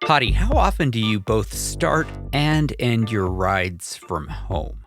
Hottie, how often do you both start and end your rides from home?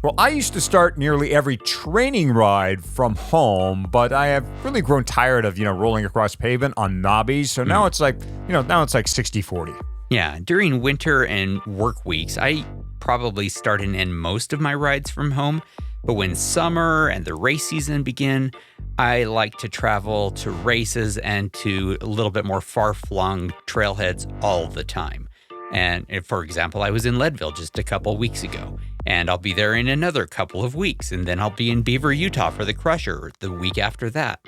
Well, I used to start nearly every training ride from home, but I have really grown tired of, rolling across pavement on knobbies. So now it's like, now it's like 60-40. Yeah, during winter and work weeks, I probably start and end most of my rides from home. But when summer and the race season begin, I like to travel to races and to a little bit more far-flung trailheads all the time. And for example, I was in Leadville just a couple weeks ago, and I'll be there in another couple of weeks, and then I'll be in Beaver, Utah for the Crusher the week after that.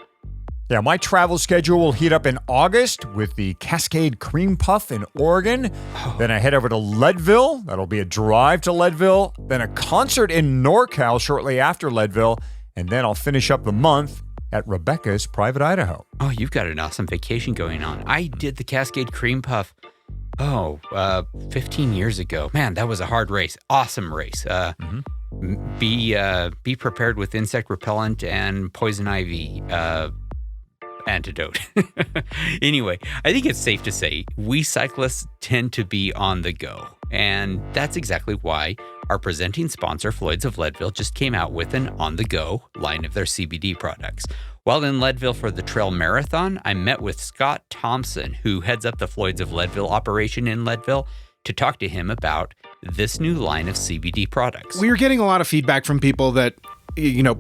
Yeah, my travel schedule will heat up in August with the Cascade Cream Puff in Oregon. Then I head over to Leadville. That'll be a drive to Leadville. Then a concert in NorCal shortly after Leadville. And then I'll finish up the month at Rebecca's Private Idaho. Oh, you've got an awesome vacation going on. I did the Cascade Cream Puff, 15 years ago. Man, that was a hard race. Awesome race. Be prepared with insect repellent and poison ivy antidote. Anyway, I think it's safe to say we cyclists tend to be on the go. And that's exactly why our presenting sponsor, Floyd's of Leadville, just came out with an on-the-go line of their CBD products. While in Leadville for the Trail Marathon, I met with Scott Thompson, who heads up the Floyd's of Leadville operation in Leadville, to talk to him about this new line of CBD products. We were getting a lot of feedback from people that,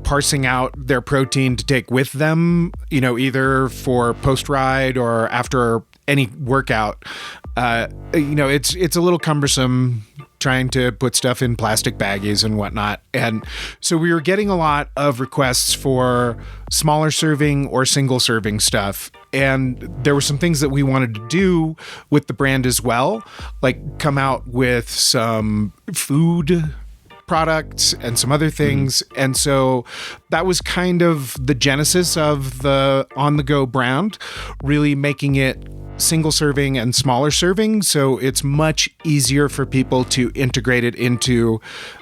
parsing out their protein to take with them, either for post-ride or after any workout. It's a little cumbersome trying to put stuff in plastic baggies and whatnot. And so we were getting a lot of requests for smaller serving or single serving stuff. And there were some things that we wanted to do with the brand as well, like come out with some food products and some other things. And so that was kind of the genesis of the On The Go brand, really making it single serving and smaller serving. So it's much easier for people to integrate it into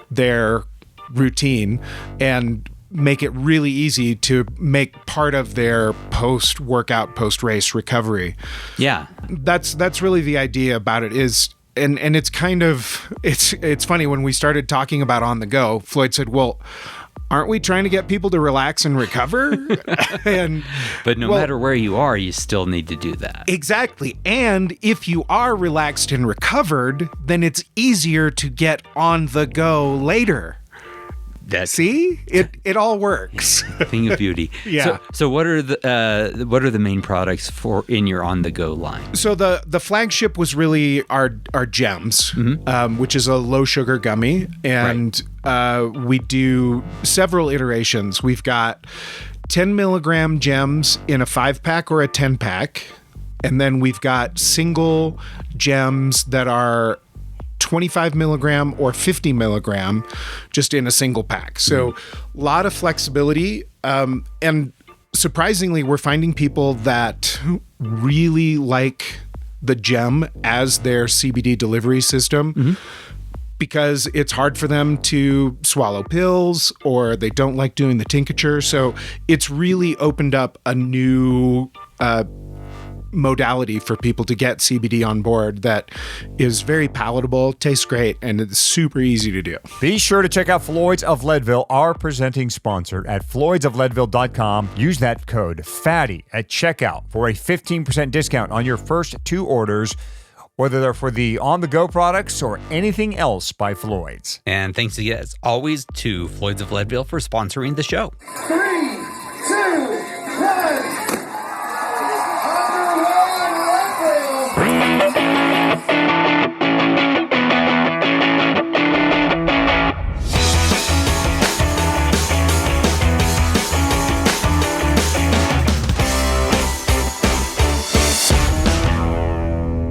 their routine and make it really easy to make part of their post-workout, post-race recovery. Yeah. That's really the idea about it is. And it's kind of, it's funny, when we started talking about On The Go, Floyd said, well, aren't we trying to get people to relax and recover? But no matter where you are, you still need to do that. Exactly. And if you are relaxed and recovered, then it's easier to get on the go later. See, it all works. Thing of beauty. Yeah. So what are the main products in your On The Go line? So the flagship was really our gems, which is a low sugar gummy, and we do several iterations. We've got 10 milligram gems in a 5-pack or a 10-pack, and then we've got single gems that are 25 milligram or 50 milligram just in a single pack. So a lot of flexibility. And surprisingly, we're finding people that really like the gem as their CBD delivery system because it's hard for them to swallow pills or they don't like doing the tincture. So it's really opened up a new modality for people to get CBD on board that is very palatable, tastes great, and it's super easy to do. Be sure to check out Floyd's of Leadville, our presenting sponsor, at floydsofleadville.com. Use that code FATTY at checkout for a 15% discount on your first 2 orders, whether they're for the on-the-go products or anything else by Floyd's. And thanks again, as always, to Floyd's of Leadville for sponsoring the show. 3, 2, 1.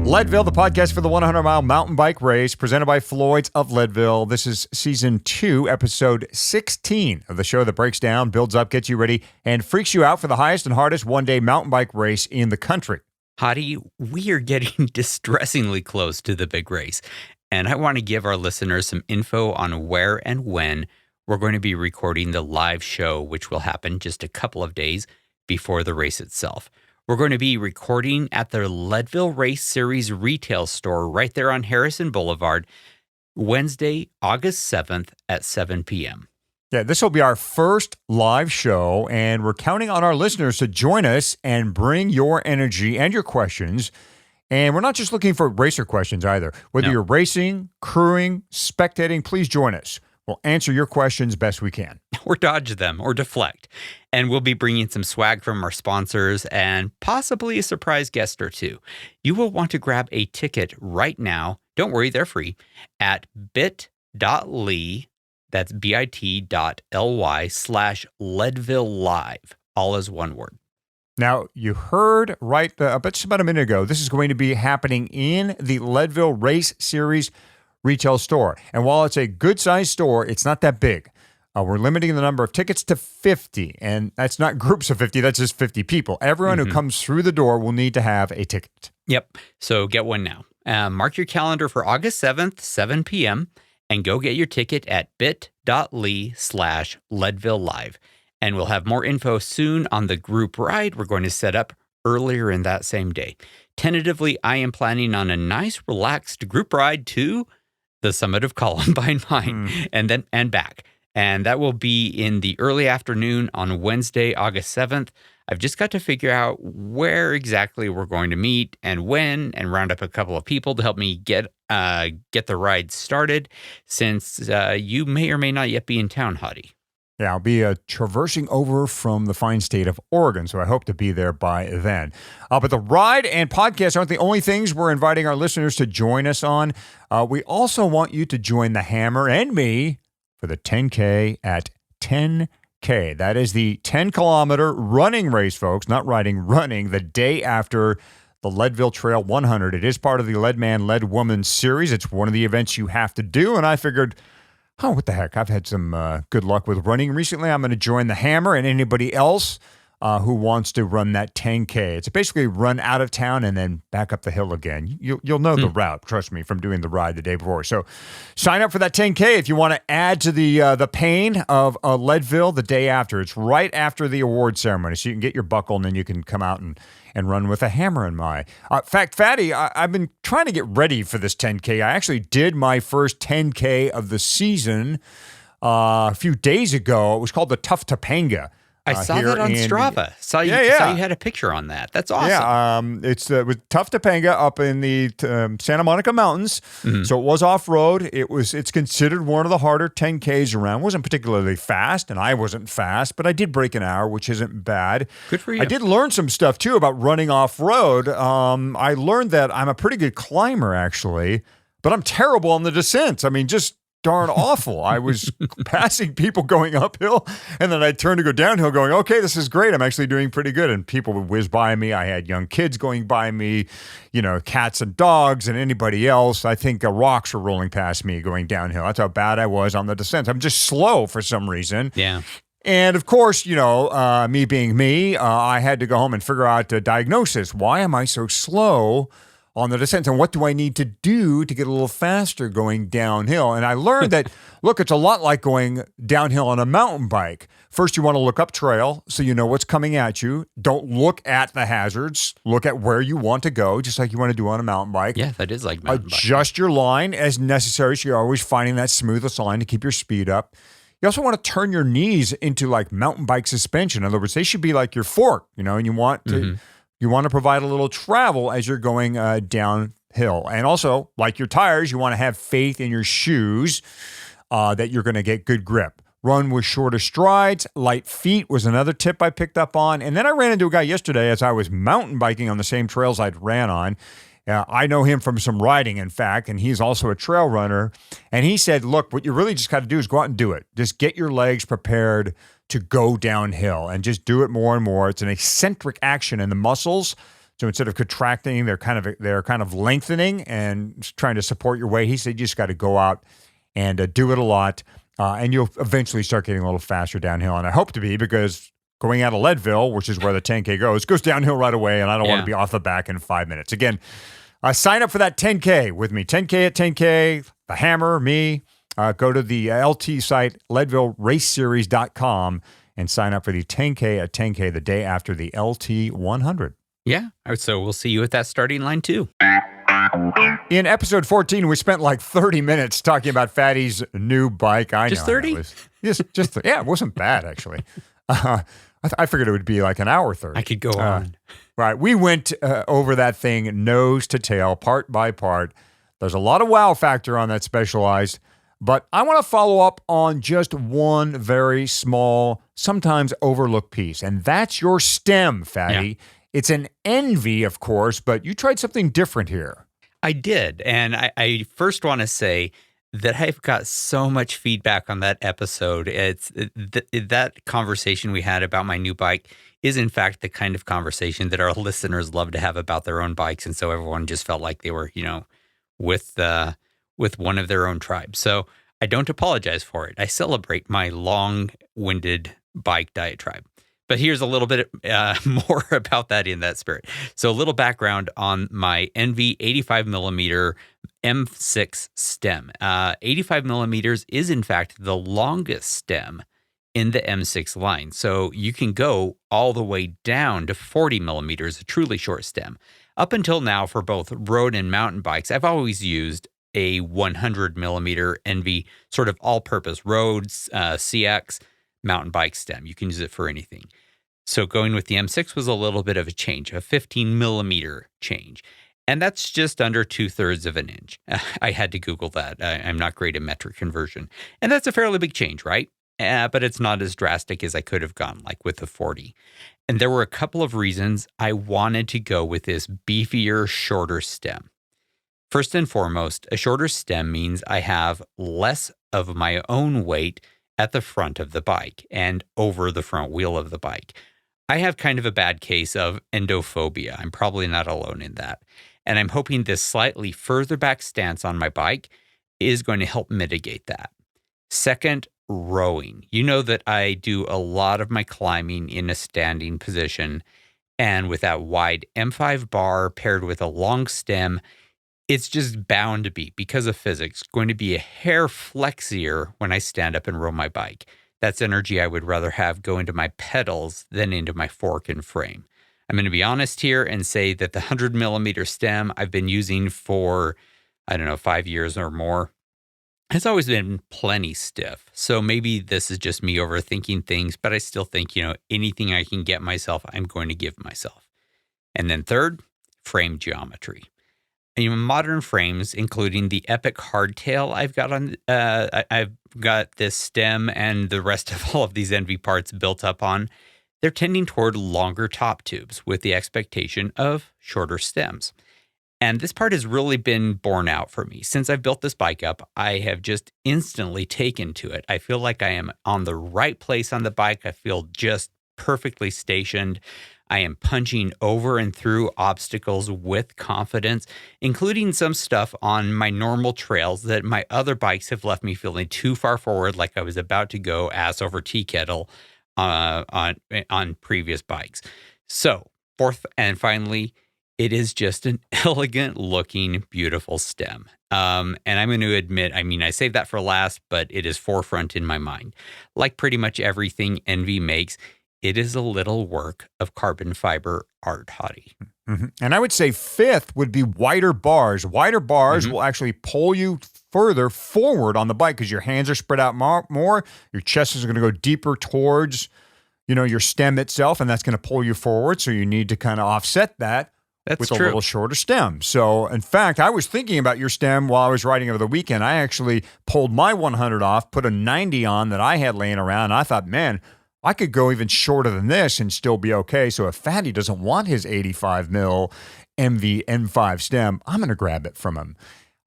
Leadville, the podcast for the 100-mile mountain bike race, presented by Floyd's of Leadville. This is Season 2, Episode 16 of the show that breaks down, builds up, gets you ready, and freaks you out for the highest and hardest one-day mountain bike race in the country. Hottie, we are getting distressingly close to the big race, and I want to give our listeners some info on where and when we're going to be recording the live show, which will happen just a couple of days before the race itself. We're going to be recording at the Leadville Race Series retail store right there on Harrison Boulevard, Wednesday, August 7th at 7 p.m. Yeah, this will be our first live show, and we're counting on our listeners to join us and bring your energy and your questions. And we're not just looking for racer questions either. Whether you're racing, crewing, spectating, please join us. We'll answer your questions best we can. Or dodge them or deflect. And we'll be bringing some swag from our sponsors and possibly a surprise guest or two. You will want to grab a ticket right now. Don't worry, they're free. At bit.ly, that's bit.ly/Leadville Live. All is one word. Now, you heard right just about a minute ago, this is going to be happening in the Leadville Race Series retail store. And while it's a good-sized store, it's not that big. We're limiting the number of tickets to 50, and that's not groups of 50, that's just 50 people. Everyone who comes through the door will need to have a ticket. Yep, so get one now. Mark your calendar for August 7th, 7 p.m., and go get your ticket at bit.ly/Leadville Live. And we'll have more info soon on the group ride we're going to set up earlier in that same day. Tentatively, I am planning on a nice, relaxed group ride to the summit of Columbine Mine and back. And that will be in the early afternoon on Wednesday, August 7th. I've just got to figure out where exactly we're going to meet and when, and round up a couple of people to help me get the ride started, since you may or may not yet be in town, Hottie. Yeah, I'll be traversing over from the fine state of Oregon, so I hope to be there by then. But the ride and podcast aren't the only things we're inviting our listeners to join us on. We also want you to join the Hammer and me for the 10K at 10K. That is the 10-kilometer running race, folks, not riding, running, the day after the Leadville Trail 100. It is part of the Lead Man, Lead Woman series. It's one of the events you have to do, and I figured, oh, what the heck? I've had some good luck with running recently. I'm going to join the Hammer and anybody else who wants to run that 10K. It's basically run out of town and then back up the hill again. You'll know the route, trust me, from doing the ride the day before. So sign up for that 10K if you want to add to the pain of Leadville the day after. It's right after the award ceremony, so you can get your buckle and then you can come out and run with a hammer in my. In fact, Fatty, I've been trying to get ready for this 10K. I actually did my first 10K of the season a few days ago. It was called the Tough Topanga. I saw that on Strava. Saw you had a picture on that. That's awesome. Yeah, it's with Tough Topanga up in the Santa Monica Mountains. So it was off-road. It's considered one of the harder 10Ks around. It wasn't particularly fast, and I wasn't fast, but I did break an hour, which isn't bad. Good for you. I did learn some stuff, too, about running off-road. I learned that I'm a pretty good climber, actually, but I'm terrible on the descents. I mean, just darn awful. I was passing people going uphill, and then I'd turn to go downhill going, okay, this is great. I'm actually doing pretty good. And people would whiz by me. I had young kids going by me, cats and dogs and anybody else. I think rocks were rolling past me going downhill. That's how bad I was on the descent. I'm just slow for some reason. Yeah. And of course, me being me, I had to go home and figure out a diagnosis. Why am I so slow on the descent, and what do I need to do to get a little faster going downhill? And I learned that, look, it's a lot like going downhill on a mountain bike. First, you want to look up trail so you know what's coming at you. Don't look at the hazards. Look at where you want to go, just like you want to do on a mountain bike. Yeah, that is like mountain bike. Adjust your line as necessary, so you're always finding that smoothest line to keep your speed up. You also want to turn your knees into like mountain bike suspension. In other words, they should be like your fork, and you want to... You want to provide a little travel as you're going downhill. And also, like your tires, you want to have faith in your shoes that you're going to get good grip. Run with shorter strides. Light feet was another tip I picked up on. And then I ran into a guy yesterday as I was mountain biking on the same trails I'd ran on. I know him from some riding, in fact, and he's also a trail runner. And he said, look, what you really just got to do is go out and do it. Just get your legs prepared to go downhill and just do it more and more. It's an eccentric action in the muscles. So instead of contracting, they're kind of lengthening and trying to support your weight. He said you just got to go out and do it a lot, and you'll eventually start getting a little faster downhill. And I hope to be, because going out of Leadville, which is where the 10K goes downhill right away, and I don't want to be off the back in 5 minutes. Again, sign up for that 10K with me. 10K at 10K, the Hammer, me. Go to the LT site, LeadvilleRaceSeries.com, and sign up for the 10K at 10K the day after the LT 100. Yeah. So we'll see you at that starting line too. In episode 14, we spent like 30 minutes talking about Fatty's new bike. Just 30? Yeah, it wasn't bad, actually. I figured it would be like an hour 30. I could go on. Right. We went over that thing nose to tail, part by part. There's a lot of wow factor on that Specialized, but I want to follow up on just one very small, sometimes overlooked piece, and that's your stem, Fatty. Yeah. It's an Envy, of course, but you tried something different here. I did. And I first want to say that I've got so much feedback on that episode. It's that conversation we had about my new bike is in fact the kind of conversation that our listeners love to have about their own bikes. And so everyone just felt like they were, with one of their own tribe. So I don't apologize for it. I celebrate my long-winded bike diatribe. But here's a little bit more about that in that spirit. So a little background on my Envy 85 millimeter M6 stem. 85 millimeters is in fact the longest stem in the M6 line. So you can go all the way down to 40 millimeters, a truly short stem. Up until now, for both road and mountain bikes, I've always used a 100 millimeter Envy sort of all-purpose roads, CX, mountain bike stem. You can use it for anything. So going with the M6 was a little bit of a change, a 15 millimeter change. And that's just under 2/3 of an inch. I had to Google that. I'm not great at metric conversion. And that's a fairly big change, right? But it's not as drastic as I could have gone, like with the 40. And there were a couple of reasons I wanted to go with this beefier, shorter stem. First and foremost, a shorter stem means I have less of my own weight at the front of the bike and over the front wheel of the bike. I have kind of a bad case of endophobia. I'm probably not alone in that. And I'm hoping this slightly further back stance on my bike is going to help mitigate that. Second, rowing. You know that I do a lot of my climbing in a standing position. And with that wide M5 bar paired with a long stem, it's just bound to be, because of physics, going to be a hair flexier when I stand up and row my bike. That's energy I would rather have go into my pedals than into my fork and frame. I'm going to be honest here and say that the 100 millimeter stem I've been using for, 5 years or more, has always been plenty stiff. So maybe this is just me overthinking things, but I still think, anything I can get myself, I'm going to give myself. And then third, frame geometry. Modern frames, including the Epic hardtail I've got on, I've got this stem and the rest of all of these Envy parts built up on, they're tending toward longer top tubes with the expectation of shorter stems. And this part has really been borne out for me. Since I've built this bike up, I have just instantly taken to it. I feel like I am on the right place on the bike. I feel just perfectly stationed. I am punching over and through obstacles with confidence, including some stuff on my normal trails that my other bikes have left me feeling too far forward, like I was about to go ass over tea kettle on previous bikes. So, fourth and finally, it is just an elegant looking, beautiful stem. And I'm going to admit, I saved that for last, but it is forefront in my mind. Like pretty much everything Envy makes, it is a little work of carbon fiber art, Hottie. Mm-hmm. And I would say fifth would be wider bars. Wider bars will actually pull you further forward on the bike because your hands are spread out more. Your chest is going to go deeper towards, your stem itself, and that's going to pull you forward. So you need to kind of offset that with true. A little shorter stem. So, in fact, I was thinking about your stem while I was riding over the weekend. I actually pulled my 100 off, put a 90 on that I had laying around, and I thought, man, I could go even shorter than this and still be okay. So if Fatty doesn't want his 85 mil MV N5 stem, I'm going to grab it from him.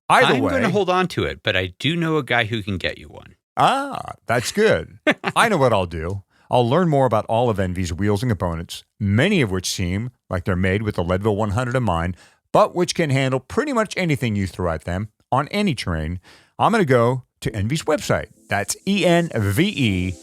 I'm going to hold on to it, but I do know a guy who can get you one. Ah, that's good. I know what I'll do. I'll learn more about all of Envy's wheels and components, many of which seem like they're made with the Leadville 100 in mind, but which can handle pretty much anything you throw at them on any terrain. I'm going to go to Envy's website. That's enve.com.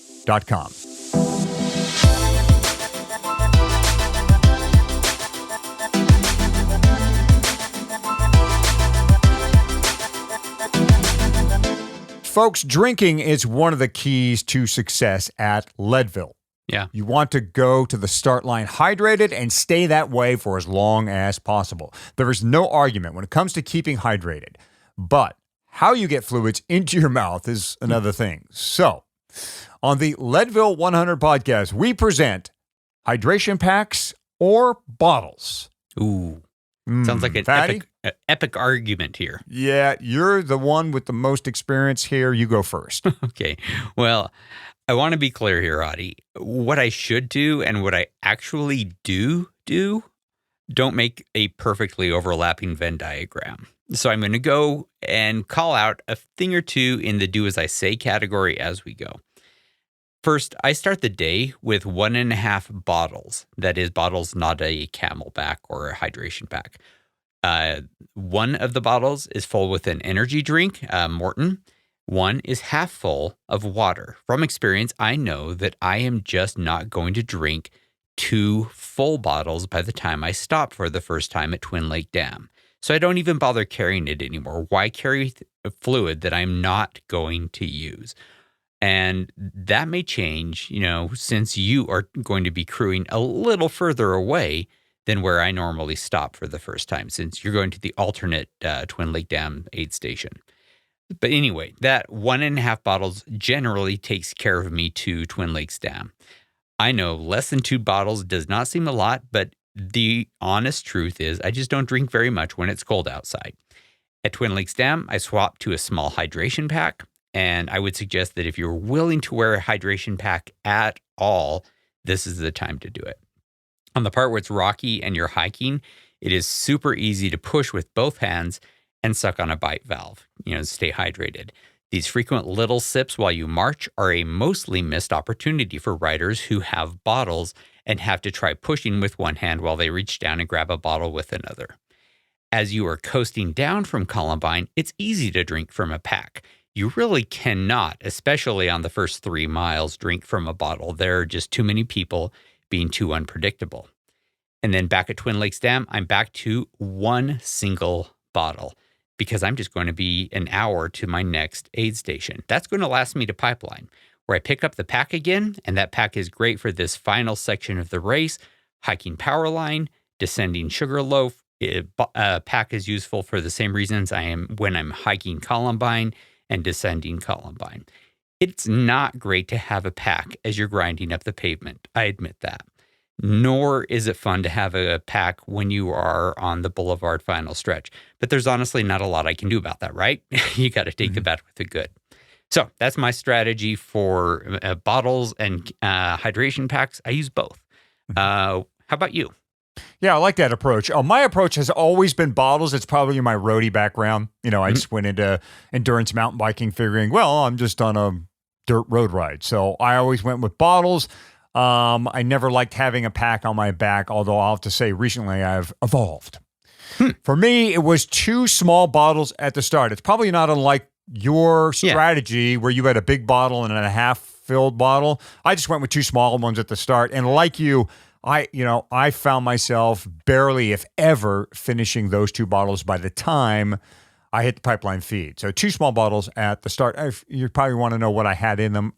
Folks, drinking is one of the keys to success at Leadville. Yeah. You want to go to the start line hydrated and stay that way for as long as possible. There is no argument when it comes to keeping hydrated, but how you get fluids into your mouth is another thing. So, on the Leadville 100 podcast, we present hydration packs or bottles. Ooh. Sounds like an Fatty? epic argument here. Yeah, you're the one with the most experience here. You go first. Okay. Well, I want to be clear here, Hottie. What I should do and what I actually do don't make a perfectly overlapping Venn diagram. So I'm going to go and call out a thing or two in the do as I say category as we go. First, I start the day with 1.5 bottles. That is bottles, not a Camelback or a hydration pack. One of the bottles is full with an energy drink, Morton. One is half full of water. From experience, I know that I am just not going to drink 2 full bottles by the time I stop for the first time at Twin Lake Dam. So I don't even bother carrying it anymore. Why carry a fluid that I'm not going to use? And that may change, since you are going to be crewing a little further away than where I normally stop for the first time, since you're going to the alternate Twin Lake Dam aid station. But anyway, that 1.5 bottles generally takes care of me to Twin Lakes Dam. I know less than 2 bottles does not seem a lot, but the honest truth is I just don't drink very much when it's cold outside. At Twin Lakes Dam, I swapped to a small hydration pack, and I would suggest that if you're willing to wear a hydration pack at all, this is the time to do it. On the part where it's rocky and you're hiking, it is super easy to push with both hands and suck on a bite valve, stay hydrated. These frequent little sips while you march are a mostly missed opportunity for riders who have bottles and have to try pushing with one hand while they reach down and grab a bottle with another. As you are coasting down from Columbine, it's easy to drink from a pack. You really cannot, especially on the first 3 miles, drink from a bottle. There are just too many people being too unpredictable. And then back at Twin Lakes Dam, I'm back to 1 single bottle because I'm just going to be an hour to my next aid station. That's going to last me to Pipeline, where I pick up the pack again, and that pack is great for this final section of the race, hiking Power Line, descending Sugarloaf. Pack is useful for the same reasons I am when I'm hiking Columbine and descending Columbine. It's not great to have a pack as you're grinding up the pavement. I admit that. Nor is it fun to have a pack when you are on the Boulevard final stretch. But there's honestly not a lot I can do about that, right? You got to take the bad with the good. So that's my strategy for bottles and hydration packs. I use both. How about you? Yeah, I like that approach. My approach has always been bottles. It's probably my roadie background. I just went into endurance mountain biking figuring, well, I'm just on a dirt road ride. So I always went with bottles. I never liked having a pack on my back, although I'll have to say recently I've evolved. For me, it was 2 small bottles at the start. It's probably not unlike your strategy where you had a big bottle and a half filled bottle. I just went with 2 small ones at the start. And like you, I found myself barely, if ever, finishing those 2 bottles by the time I hit the Pipeline feed. So 2 small bottles at the start. You probably want to know what I had in them.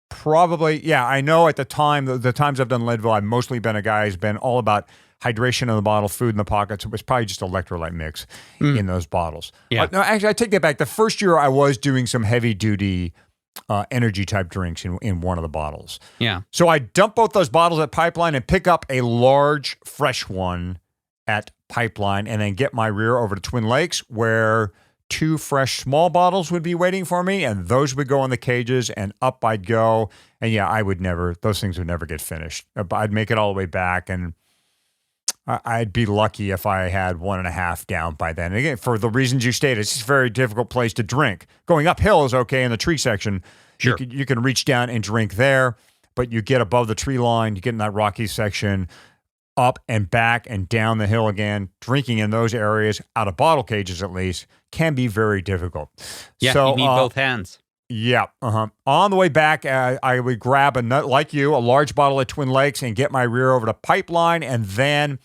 Probably, yeah, I know at the time, the times I've done Leadville, I've mostly been a guy who's been all about hydration in the bottle, food in the pockets. It was probably just electrolyte mix in those bottles. Yeah. No, actually, I take that back. The first year I was doing some heavy duty energy type drinks in one of the bottles. Yeah. So I dump both those bottles at Pipeline and pick up a large fresh one at Pipeline and then get my rear over to Twin Lakes where 2 fresh small bottles would be waiting for me and those would go in the cages and up I'd go. And yeah, those things would never get finished. I'd make it all the way back and I'd be lucky if I had 1.5 down by then. And again, for the reasons you stated, it's just a very difficult place to drink. Going uphill is okay in the tree section. Sure. You can reach down and drink there, but you get above the tree line, you get in that rocky section, up and back and down the hill again. Drinking in those areas, out of bottle cages at least, can be very difficult. Yeah, so, you need both hands. Yeah. On the way back, I would grab a large bottle at Twin Lakes and get my rear over to Pipeline. And then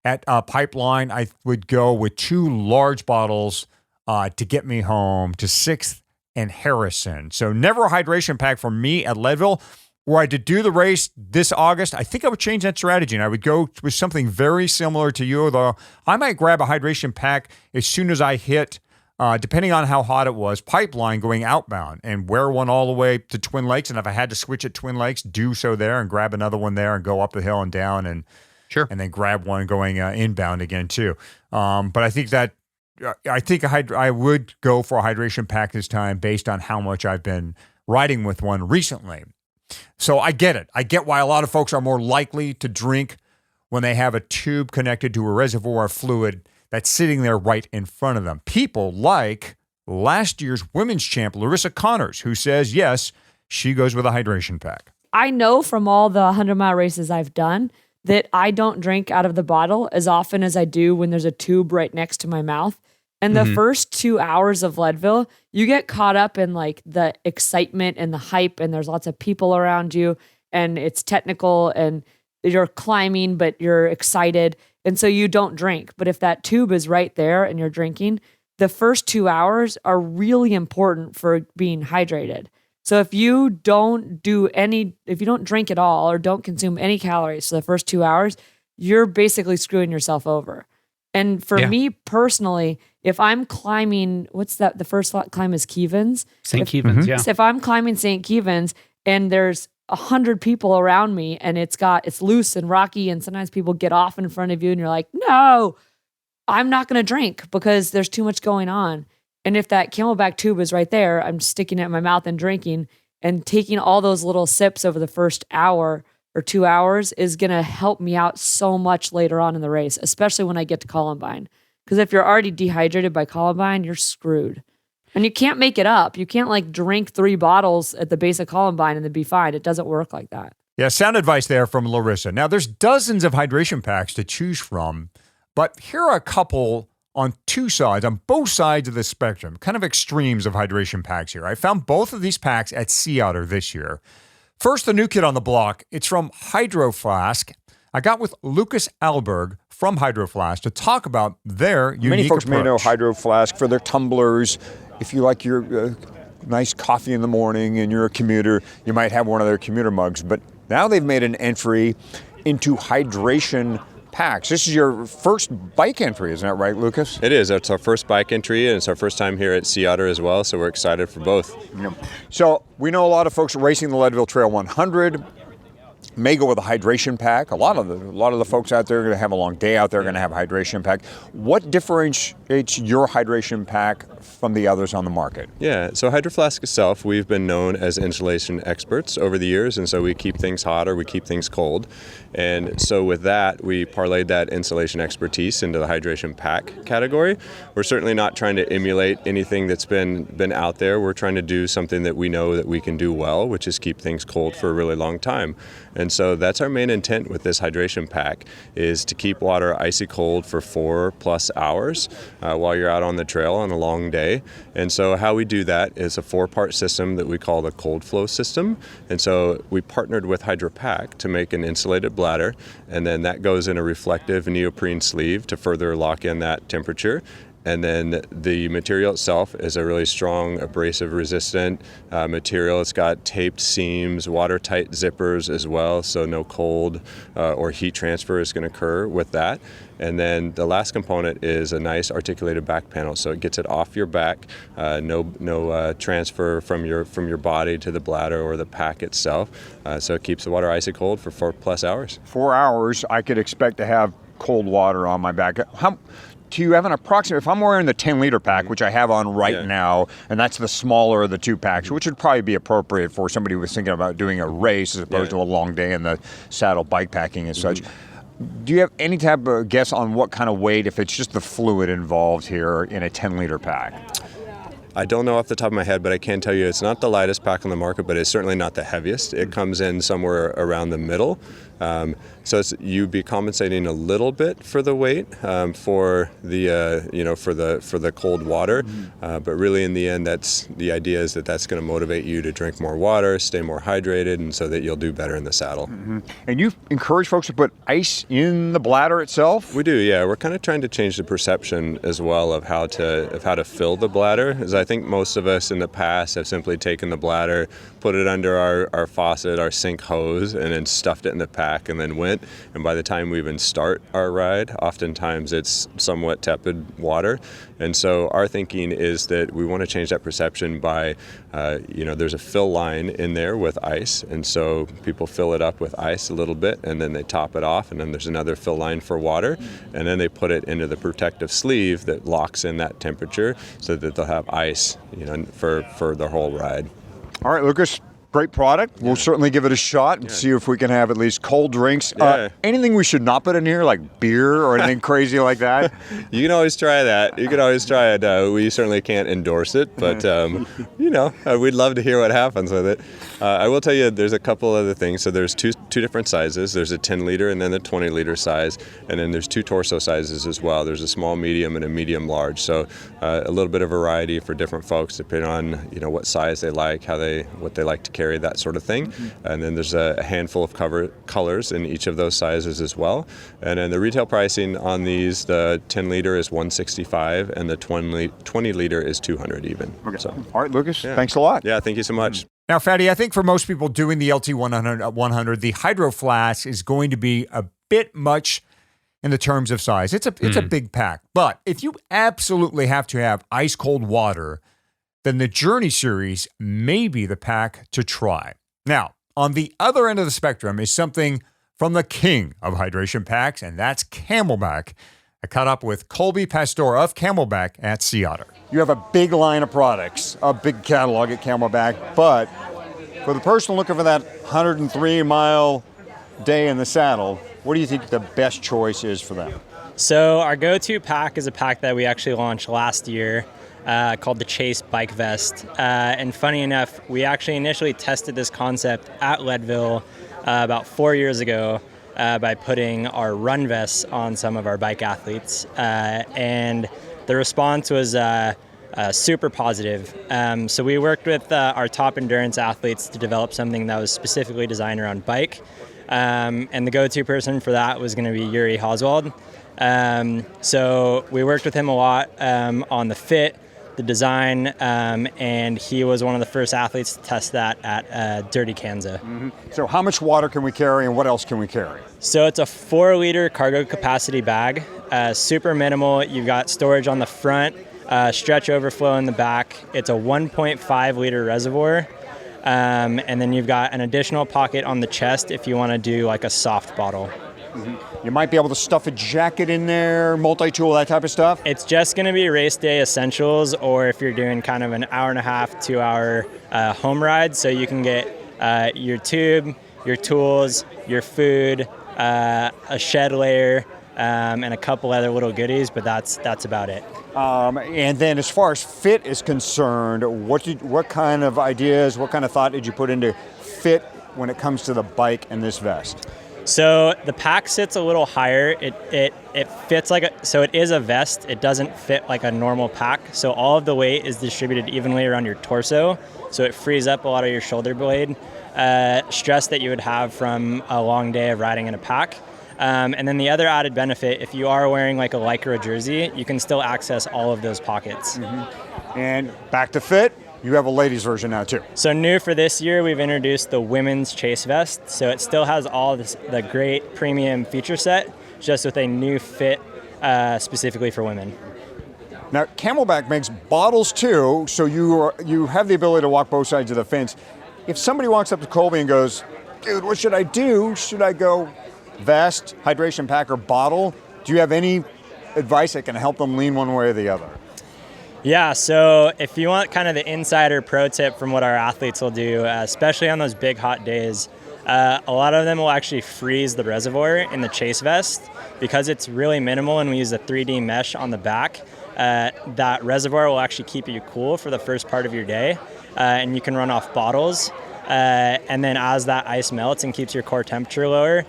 at Pipeline, I would go with 2 large bottles to get me home to 6th and Harrison. So never a hydration pack for me at Leadville. were I to do the race this August, I think I would change that strategy and I would go with something very similar to you, though I might grab a hydration pack as soon as I hit, depending on how hot it was, Pipeline going outbound and wear one all the way to Twin Lakes. And if I had to switch at Twin Lakes, do so there and grab another one there and go up the hill and down and Sure. and then grab one going inbound again too. But I think that I would go for a hydration pack this time based on how much I've been riding with one recently. So I get it. I get why a lot of folks are more likely to drink when they have a tube connected to a reservoir of fluid that's sitting there right in front of them. People like last year's women's champ, Larissa Connors, who says, yes, she goes with a hydration pack. I know from all the 100-mile races I've done that I don't drink out of the bottle as often as I do when there's a tube right next to my mouth. And the first 2 hours of Leadville, you get caught up in like the excitement and the hype, and there's lots of people around you, and it's technical, and you're climbing, but you're excited. And so you don't drink. But if that tube is right there and you're drinking, the first 2 hours are really important for being hydrated. So if you don't drink at all or don't consume any calories for the first 2 hours, you're basically screwing yourself over. And for me personally, if I'm climbing, the first climb is Keevens. St. Keevens, yeah. So if I'm climbing St. Keevens and there's 100 people around me and it's loose and rocky and sometimes people get off in front of you and you're like, no, I'm not going to drink because there's too much going on. And if that Camelback tube is right there, I'm sticking it in my mouth and drinking, and taking all those little sips over the first hour or 2 hours is going to help me out so much later on in the race, especially when I get to Columbine. Because if you're already dehydrated by Columbine, you're screwed. And you can't make it up. You can't like drink 3 bottles at the base of Columbine and then be fine. It doesn't work like that. Yeah, sound advice there from Larissa. Now, there's dozens of hydration packs to choose from, but here are a couple on both sides of the spectrum, kind of extremes of hydration packs here. I found both of these packs at Sea Otter this year. First, the new kid on the block. It's from Hydro Flask. I got with Lucas Alberg from Hydro Flask to talk about their unique Many folks approach. may know Hydro Flask for their tumblers. If you like your nice coffee in the morning and you're a commuter, you might have one of their commuter mugs. But now they've made an entry into hydration packs. This is your first bike entry, isn't that right, Lucas? It is. It's our first bike entry, and it's our first time here at Sea Otter as well, so we're excited for both. Yeah. So we know a lot of folks racing the Leadville Trail 100 may go with a hydration pack. A lot of the folks out there are going to have a long day out there, are going to have a hydration pack. What differentiates your hydration pack from the others on the market? Yeah, so Hydro Flask itself, we've been known as insulation experts over the years, and so we keep things hot or we keep things cold. And so with that, we parlayed that insulation expertise into the hydration pack category. We're certainly not trying to emulate anything that's been out there. We're trying to do something that we know that we can do well, which is keep things cold for a really long time. And so that's our main intent with this hydration pack, is to keep water icy cold for 4+ hours while you're out on the trail on a long day. And so how we do that is a 4-part system that we call the cold flow system. And so we partnered with HydroPack to make an insulated bladder, and then that goes in a reflective neoprene sleeve to further lock in that temperature. And then the material itself is a really strong abrasive resistant material. It's got taped seams, watertight zippers as well, so no cold or heat transfer is going to occur with that. And then the last component is a nice articulated back panel, so it gets it off your back, no transfer from your body to the bladder or the pack itself. So it keeps the water icy cold for 4+ hours. 4 hours, I could expect to have cold water on my back. Do you have an approximate, if I'm wearing the 10-liter pack, which I have on right now, and that's the smaller of the 2 packs, which would probably be appropriate for somebody who was thinking about doing a race as opposed to a long day in the saddle bike packing and such. Do you have any type of guess on what kind of weight, if it's just the fluid involved here in a 10-liter pack? I don't know off the top of my head, but I can tell you it's not the lightest pack on the market, but it's certainly not the heaviest. It comes in somewhere around the middle. So you'd be compensating a little bit for the weight for the cold water, but really in the end, the idea is that's going to motivate you to drink more water, stay more hydrated, and so that you'll do better in the saddle. And you encourage folks to put ice in the bladder itself? We do, yeah. We're kind of trying to change the perception as well of how to fill the bladder, as I think most of us in the past have simply taken the bladder, put it under our faucet, our sink hose, and then stuffed it in the pack and then went. And by the time we even start our ride, oftentimes it's somewhat tepid water. And so our thinking is that we want to change that perception by, there's a fill line in there with ice. And so people fill it up with ice a little bit, and then they top it off, and then there's another fill line for water. And then they put it into the protective sleeve that locks in that temperature so that they'll have ice, for the whole ride. All right, Lucas. Great product. We'll certainly give it a shot and see if we can have at least cold drinks. Anything we should not put in here, like beer or anything crazy like that? You can always try that. You can always try it. We certainly can't endorse it, but, we'd love to hear what happens with it. I will tell you there's a couple other things. So there's two different sizes. There's a 10-liter and then the 20-liter size. And then there's two torso sizes as well. There's a small, medium, and a medium large. So a little bit of variety for different folks depending on, what size they like, what they like to carry, that sort of thing. And then there's a handful of colors in each of those sizes as well. And then the retail pricing on these, the 10-liter is $165 and the 20-liter is $200 even. Okay. So, all right, Lucas, thanks a lot. Yeah, thank you so much. Now, Fatty, I think for most people doing the LT100, the Hydro Flask is going to be a bit much in the terms of size. It's a big pack. But if you absolutely have to have ice cold water, then the Journey series may be the pack to try. Now, on the other end of the spectrum is something from the king of hydration packs, and that's Camelback. I caught up with Colby Pastor of Camelback at Sea Otter. You have a big line of products, a big catalog at Camelback, but for the person looking for that 103-mile day in the saddle, what do you think the best choice is for them? So our go-to pack is a pack that we actually launched last year called the Chase Bike Vest. And funny enough, we actually initially tested this concept at Leadville about 4 years ago by putting our run vests on some of our bike athletes. And the response was super positive. So we worked with our top endurance athletes to develop something that was specifically designed around bike. And the go-to person for that was going to be Yuri Oswald. So we worked with him a lot on the fit, the design, and he was one of the first athletes to test that at Dirty Kansas. So how much water can we carry and what else can we carry? So it's a 4-liter cargo capacity bag, super minimal. You've got storage on the front, stretch overflow in the back. It's a 1.5 liter reservoir. And then you've got an additional pocket on the chest if you want to do like a soft bottle. You might be able to stuff a jacket in there, multi-tool, that type of stuff? It's just going to be race day essentials, or if you're doing kind of an hour and a half, 2 hour home ride, so you can get your tube, your tools, your food, a shed layer, and a couple other little goodies, but that's about it. And then as far as fit is concerned, what kind of ideas, what kind of thought did you put into fit when it comes to the bike and this vest? So the pack sits a little higher. It fits so it is a vest. It doesn't fit like a normal pack. So all of the weight is distributed evenly around your torso. So it frees up a lot of your shoulder blade stress that you would have from a long day of riding in a pack. And then the other added benefit, if you are wearing like a Lycra jersey, you can still access all of those pockets. And back to fit. You have a ladies version now too. So new for this year, we've introduced the women's Chase Vest. So it still has all the great premium feature set, just with a new fit specifically for women. Now, Camelback makes bottles too, so you have the ability to walk both sides of the fence. If somebody walks up to Colby and goes, dude, what should I do? Should I go vest, hydration pack, or bottle? Do you have any advice that can help them lean one way or the other? Yeah, so if you want kind of the insider pro tip from what our athletes will do, especially on those big hot days, a lot of them will actually freeze the reservoir in the Chase Vest because it's really minimal and we use a 3D mesh on the back. That reservoir will actually keep you cool for the first part of your day, and you can run off bottles. And then as that ice melts and keeps your core temperature lower,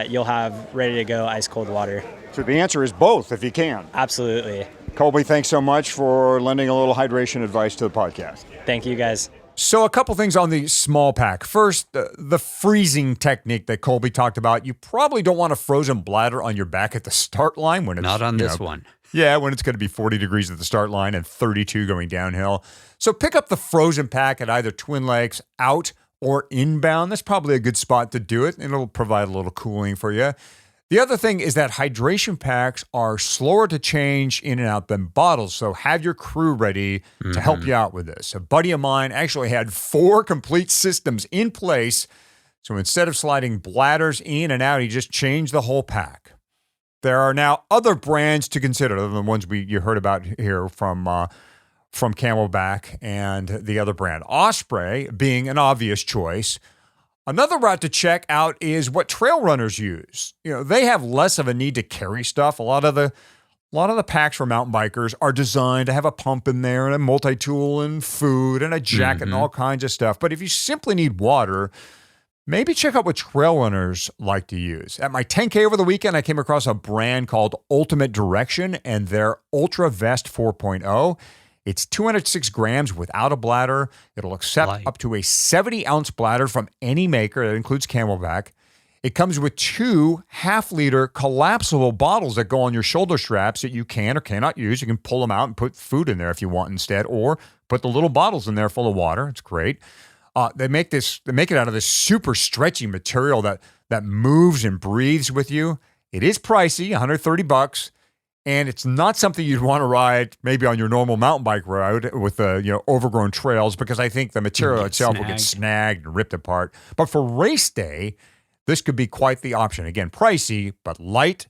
you'll have ready to go ice cold water. So the answer is both if you can. Absolutely. Colby, thanks so much for lending a little hydration advice to the podcast. Thank you, guys. So a couple things on the small pack. First, the freezing technique that Colby talked about. You probably don't want a frozen bladder on your back at the start line when it's Not on this one. Yeah, when it's going to be 40 degrees at the start line and 32 going downhill. So pick up the frozen pack at either Twin Lakes out or inbound. That's probably a good spot to do it. It'll provide a little cooling for you. The other thing is that hydration packs are slower to change in and out than bottles, so have your crew ready to help you out with this. A buddy of mine actually had 4 complete systems in place, so instead of sliding bladders in and out, he just changed the whole pack. There are now other brands to consider, other than the ones you heard about here from Camelback and the other brand. Osprey being an obvious choice. Another route to check out is what trail runners use. You know, they have less of a need to carry stuff. A lot of the packs for mountain bikers are designed to have a pump in there and a multi-tool and food and a jacket and all kinds of stuff. But if you simply need water, maybe check out what trail runners like to use. At my 10K over the weekend, I came across a brand called Ultimate Direction and their Ultra Vest 4.0. It's 206 grams without a bladder. It'll accept up to a 70-ounce bladder from any maker. That includes Camelback. It comes with 2 half-liter collapsible bottles that go on your shoulder straps that you can or cannot use. You can pull them out and put food in there if you want instead, or put the little bottles in there full of water. It's great. They make it out of this super stretchy material that moves and breathes with you. It is pricey, $130. And it's not something you'd want to ride maybe on your normal mountain bike route with overgrown trails, because I think the material itself will get snagged and ripped apart. But for race day, this could be quite the option. Again, pricey, but light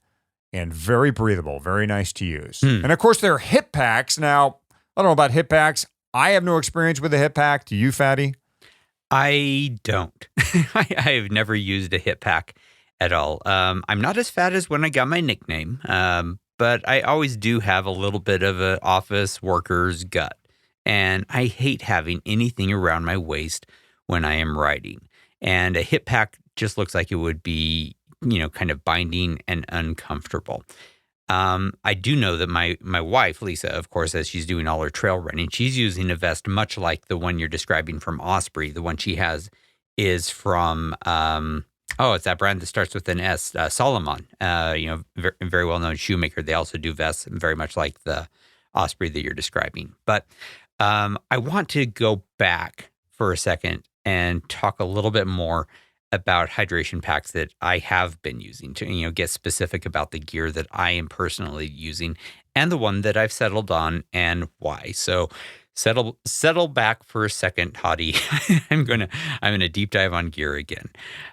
and very breathable. Very nice to use. And of course, there are hip packs. Now, I don't know about hip packs. I have no experience with a hip pack. Do you, Fatty? I don't. I have never used a hip pack at all. I'm not as fat as when I got my nickname. But I always do have a little bit of an office worker's gut. And I hate having anything around my waist when I am riding. And a hip pack just looks like it would be, kind of binding and uncomfortable. I do know that my wife, Lisa, of course, as she's doing all her trail running, she's using a vest much like the one you're describing from Osprey. The one she has is from... it's that brand that starts with an S, Solomon, very well-known shoemaker. They also do vests very much like the Osprey that you're describing. But I want to go back for a second and talk a little bit more about hydration packs that I have been using to, get specific about the gear that I am personally using and the one that I've settled on and why. So settle back for a second, Hottie. I'm gonna deep dive on gear again.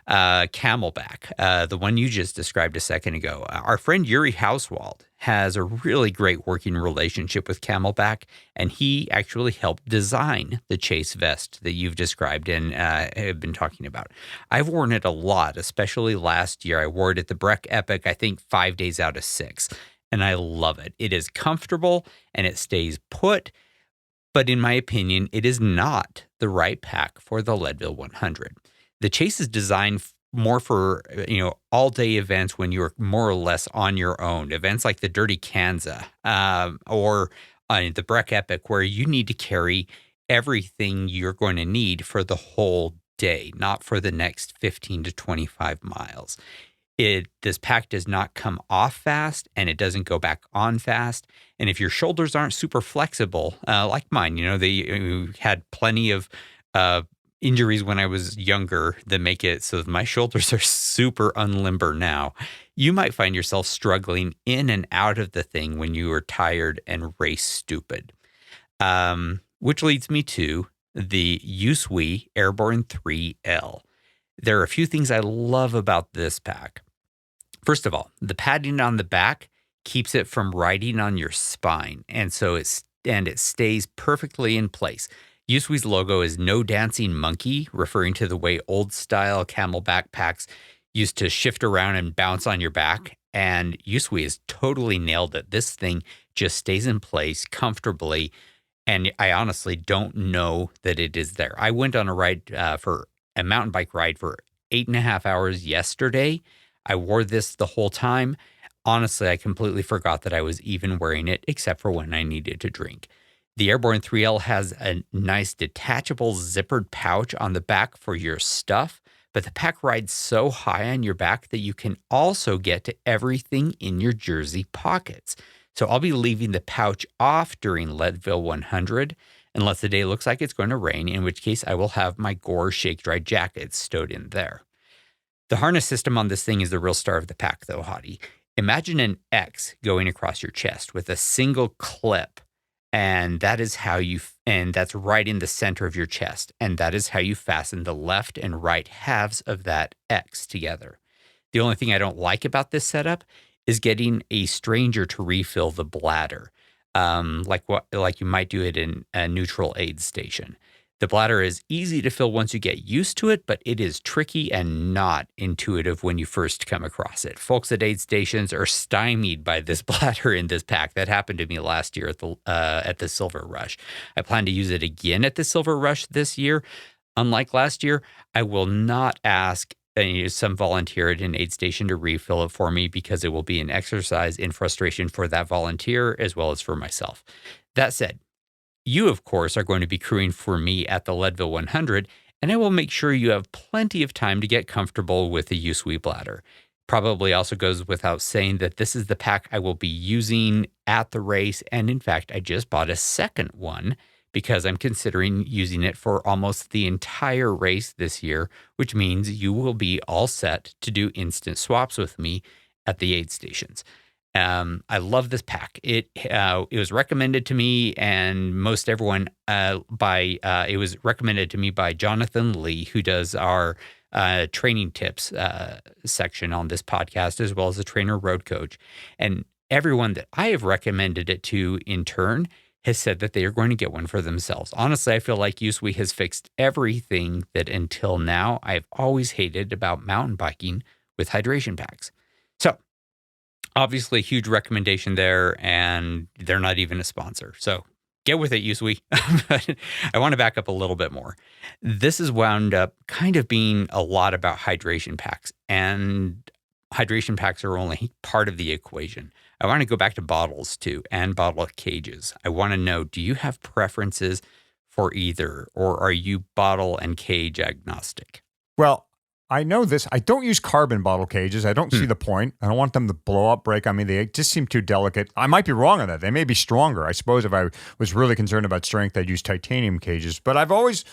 Camelback, the one you just described a second ago. Our friend Yuri Hauswald has a really great working relationship with Camelback, and he actually helped design the Chase vest that you've described and have been talking about. I've worn it a lot, especially last year. I wore it at the Breck Epic, I think 5 days out of 6, and I love it. It is comfortable and it stays put. But in my opinion, it is not the right pack for the Leadville 100. The Chase is designed more for, all-day events when you're more or less on your own. Events like the Dirty Kanza or the Breck Epic, where you need to carry everything you're going to need for the whole day, not for the next 15 to 25 miles. This pack does not come off fast, and it doesn't go back on fast. And if your shoulders aren't super flexible, like mine, they had plenty of injuries when I was younger that make it so that my shoulders are super unlimber now. You might find yourself struggling in and out of the thing when you are tired and race stupid. Which leads me to the S2E Airborne 3L. There are a few things I love about this pack. First of all, the padding on the back keeps it from riding on your spine, and it stays perfectly in place. S2E's logo is no dancing monkey, referring to the way old-style Camelback packs used to shift around and bounce on your back, and S2E has totally nailed it. This thing just stays in place comfortably, and I honestly don't know that it is there. I went on a ride for a mountain bike ride for 8.5 hours yesterday. I wore this the whole time. Honestly, I completely forgot that I was even wearing it, except for when I needed to drink. The Airborne 3L has a nice detachable zippered pouch on the back for your stuff, but the pack rides so high on your back that you can also get to everything in your jersey pockets. So I'll be leaving the pouch off during Leadville 100, unless the day looks like it's going to rain, in which case I will have my Gore Shake Dry jacket stowed in there. The harness system on this thing is the real star of the pack, though, Hottie. Imagine an X going across your chest with a single clip, and that's right in the center of your chest, and that is how you fasten the left and right halves of that X together. The only thing I don't like about this setup is getting a stranger to refill the bladder, like you might do it in a neutral aid station. The bladder is easy to fill once you get used to it, but it is tricky and not intuitive when you first come across it. Folks at aid stations are stymied by this bladder in this pack. That happened to me last year at the Silver Rush. I plan to use it again at the Silver Rush this year. Unlike last year, I will not ask some volunteer at an aid station to refill it for me because it will be an exercise in frustration for that volunteer as well as for myself. That said, you, of course, are going to be crewing for me at the Leadville 100, and I will make sure you have plenty of time to get comfortable with the U-Sweep bladder. Probably also goes without saying that this is the pack I will be using at the race, and in fact, I just bought a second one because I'm considering using it for almost the entire race this year, which means you will be all set to do instant swaps with me at the aid stations. I love this pack. It was recommended to me and most everyone it was recommended to me by Jonathan Lee, who does our training tips section on this podcast, as well as the trainer road coach. And everyone that I have recommended it to in turn has said that they are going to get one for themselves. Honestly, I feel like USWE has fixed everything that until now I've always hated about mountain biking with hydration packs. So, obviously, huge recommendation there, and they're not even a sponsor. So get with it, USWE. But I want to back up a little bit more. This has wound up kind of being a lot about hydration packs, and hydration packs are only part of the equation. I want to go back to bottles too, and bottle cages. I want to know, do you have preferences for either, or are you bottle and cage agnostic? Well, I know this. I don't use carbon bottle cages. I don't see the point. I don't want them to blow up, break. I mean, they just seem too delicate. I might be wrong on that. They may be stronger. I suppose if I was really concerned about strength, I'd use titanium cages. But I've always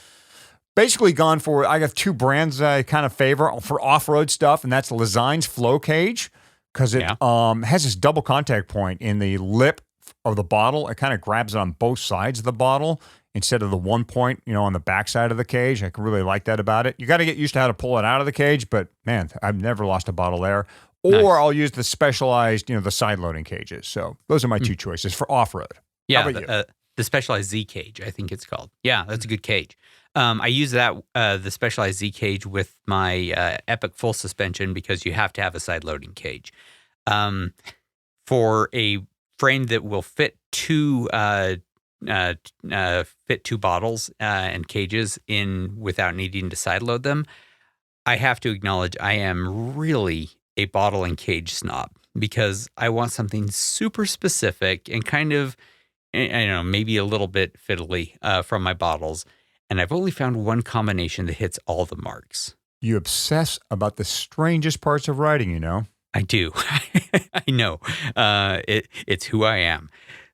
basically gone for, I got two brands I kind of favor for off-road stuff, and that's Lezine's Flow Cage, because it has this double contact point in the lip of the bottle. It kind of grabs it on both sides of the bottle instead of the one point, on the backside of the cage. I really like that about it. You got to get used to how to pull it out of the cage, but man, I've never lost a bottle there. Or nice. I'll use the specialized, the side loading cages. So those are my two choices for off-road. Yeah, the Specialized Z cage, I think it's called. Yeah, that's a good cage. I use that, the Specialized Z cage with my Epic full suspension because you have to have a side loading cage. For a frame that will fit two bottles and cages in without needing to side load them, I have to acknowledge I am really a bottle and cage snob because I want something super specific and kind of, maybe a little bit fiddly from my bottles. And I've only found one combination that hits all the marks. You obsess about the strangest parts of riding, I do. I know. It's who I am.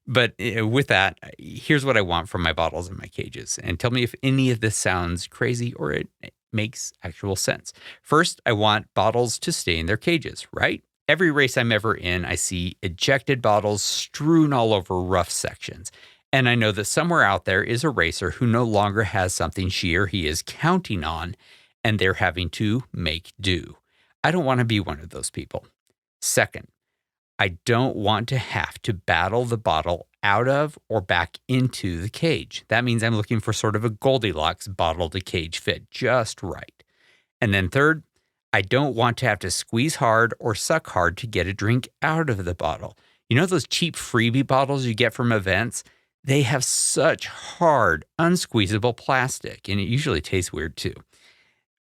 But with that, here's what I want from my bottles and my cages. And tell me if any of this sounds crazy or it makes actual sense. First, I want bottles to stay in their cages, right? Every race I'm ever in, I see ejected bottles strewn all over rough sections. And I know that somewhere out there is a racer who no longer has something she or he is counting on, and they're having to make do. I don't want to be one of those people. Second, I don't want to have to battle the bottle out of or back into the cage. That means I'm looking for sort of a Goldilocks bottle to cage fit just right. And then third, I don't want to have to squeeze hard or suck hard to get a drink out of the bottle. Those cheap freebie bottles you get from events? They have such hard, unsqueezable plastic, and it usually tastes weird too.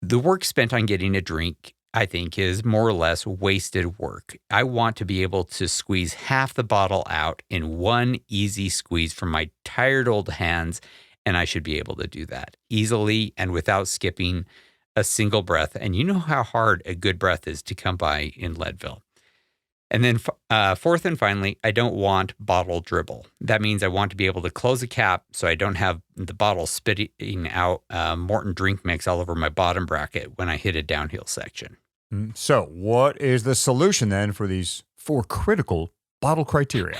The work spent on getting a drink, I think, is more or less wasted work. I want to be able to squeeze half the bottle out in one easy squeeze from my tired old hands, and I should be able to do that easily and without skipping a single breath. And you know how hard a good breath is to come by in Leadville. And then fourth and finally, I don't want bottle dribble. That means I want to be able to close a cap so I don't have the bottle spitting out Morton drink mix all over my bottom bracket when I hit a downhill section. So what is the solution then for these 4 critical bottle criteria?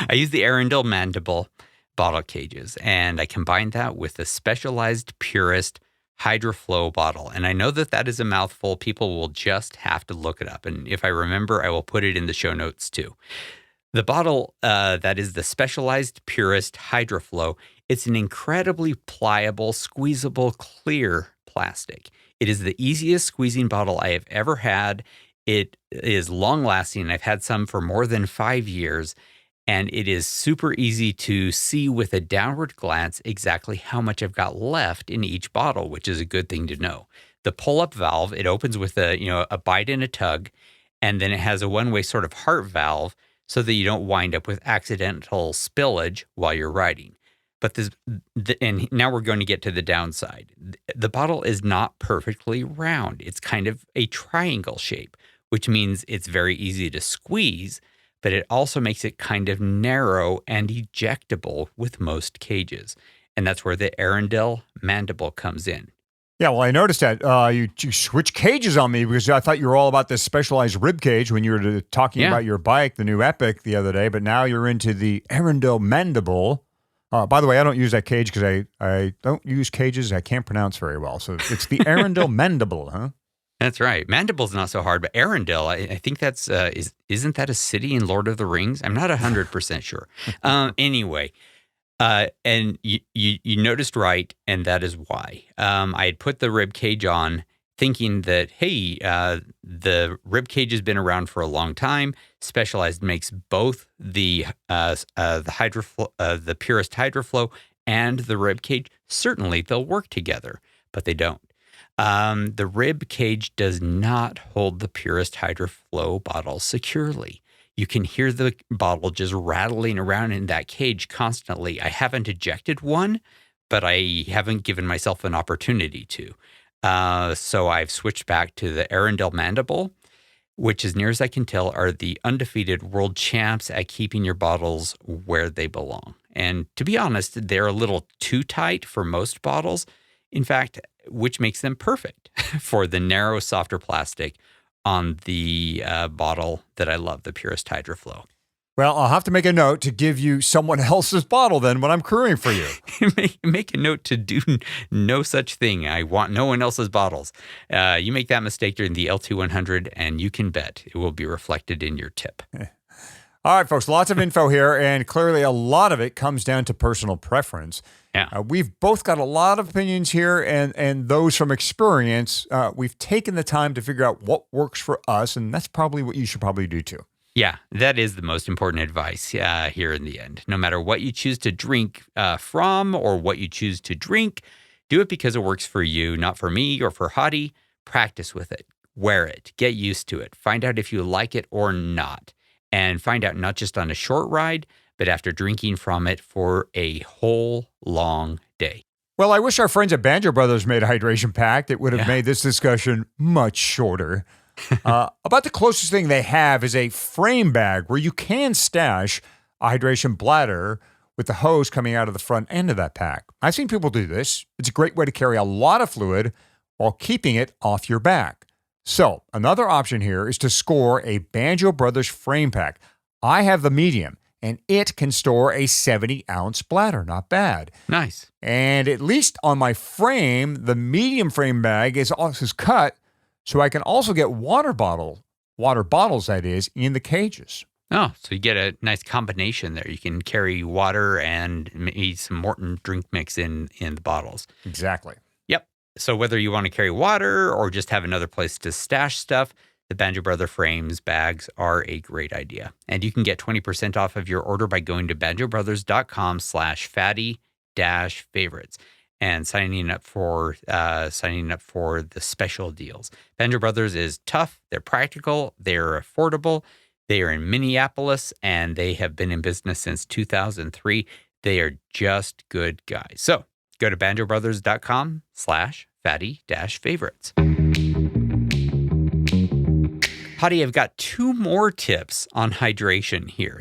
I use the Arundel Mandible bottle cages, and I combine that with the Specialized Purist HydroFlow bottle. And I know that is a mouthful. People will just have to look it up. And if I remember, I will put it in the show notes too. The bottle that is the Specialized Purist HydroFlow, it's an incredibly pliable, squeezable, clear plastic. It is the easiest squeezing bottle I have ever had. It is long lasting. I've had some for more than 5 years. And it is super easy to see with a downward glance exactly how much I've got left in each bottle, which is a good thing to know. The pull-up valve, it opens with a bite and a tug, and then it has a one-way sort of heart valve so that you don't wind up with accidental spillage while you're riding. But and now we're going to get to the downside. The bottle is not perfectly round. It's kind of a triangle shape, which means it's very easy to squeeze, but it also makes it kind of narrow and ejectable with most cages. And that's where the Arundel Mandible comes in. Yeah, well, I noticed that you switched cages on me because I thought you were all about this specialized rib cage when you were talking about your bike, the new Epic, the other day, but now you're into the Arundel Mandible. By the way, I don't use that cage because I don't use cages I can't pronounce very well. So it's the Arundel Mandible, huh? That's right. Mandible's not so hard, but Arundel, I think that's, isn't that a city in Lord of the Rings? I'm not 100% sure. Anyway, and you noticed right, and that is why. I had put the rib cage on thinking that, hey, the rib cage has been around for a long time. Specialized makes both the Purist HydroFlow and the rib cage. Certainly, they'll work together, but they don't. The rib cage does not hold the Purist HydroFlow bottle securely. You can hear the bottle just rattling around in that cage constantly. I haven't ejected one, but I haven't given myself an opportunity to. So I've switched back to the Arundel Mandible, which, as near as I can tell, are the undefeated world champs at keeping your bottles where they belong. And to be honest, they're a little too tight for most bottles. In fact, which makes them perfect for the narrow, softer plastic on the bottle that I love, the Purist HydroFlow. Well, I'll have to make a note to give you someone else's bottle then when I'm crewing for you. Make a note to do no such thing. I want no one else's bottles. You make that mistake during the LT100, and you can bet it will be reflected in your tip. All right, folks, lots of info here, and clearly a lot of it comes down to personal preference. Yeah. We've both got a lot of opinions here, and those from experience. We've taken the time to figure out what works for us, and that's probably what you should probably do too. Yeah, that is the most important advice here in the end. No matter what you choose to drink from or what you choose to drink, do it because it works for you, not for me or for Hottie. Practice with it. Wear it. Get used to it. Find out if you like it or not. And find out not just on a short ride, but after drinking from it for a whole long day. Well, I wish our friends at Banjo Brothers made a hydration pack that would have made this discussion much shorter. About the closest thing they have is a frame bag where you can stash a hydration bladder with the hose coming out of the front end of that pack. I've seen people do this. It's a great way to carry a lot of fluid while keeping it off your back. So another option here is to score a Banjo Brothers frame pack. I have the medium, and it can store a 70-ounce bladder. Not bad. Nice. And at least on my frame, the medium frame bag is cut, so I can also get water bottles, that is, in the cages. Oh, so you get a nice combination there. You can carry water and maybe some Morton drink mix in the bottles. Exactly. Yep. So whether you want to carry water or just have another place to stash stuff, the Banjo Brother frames bags are a great idea. And you can get 20% off of your order by going to banjobrothers.com/fatty-favorites. and signing up for the special deals. Banjo Brothers is tough. They're practical. They're affordable. They are in Minneapolis, and they have been in business since 2003. They are just good guys. So go to banjobrothers.com/fatty-favorites. Hottie, I've got 2 more tips on hydration here.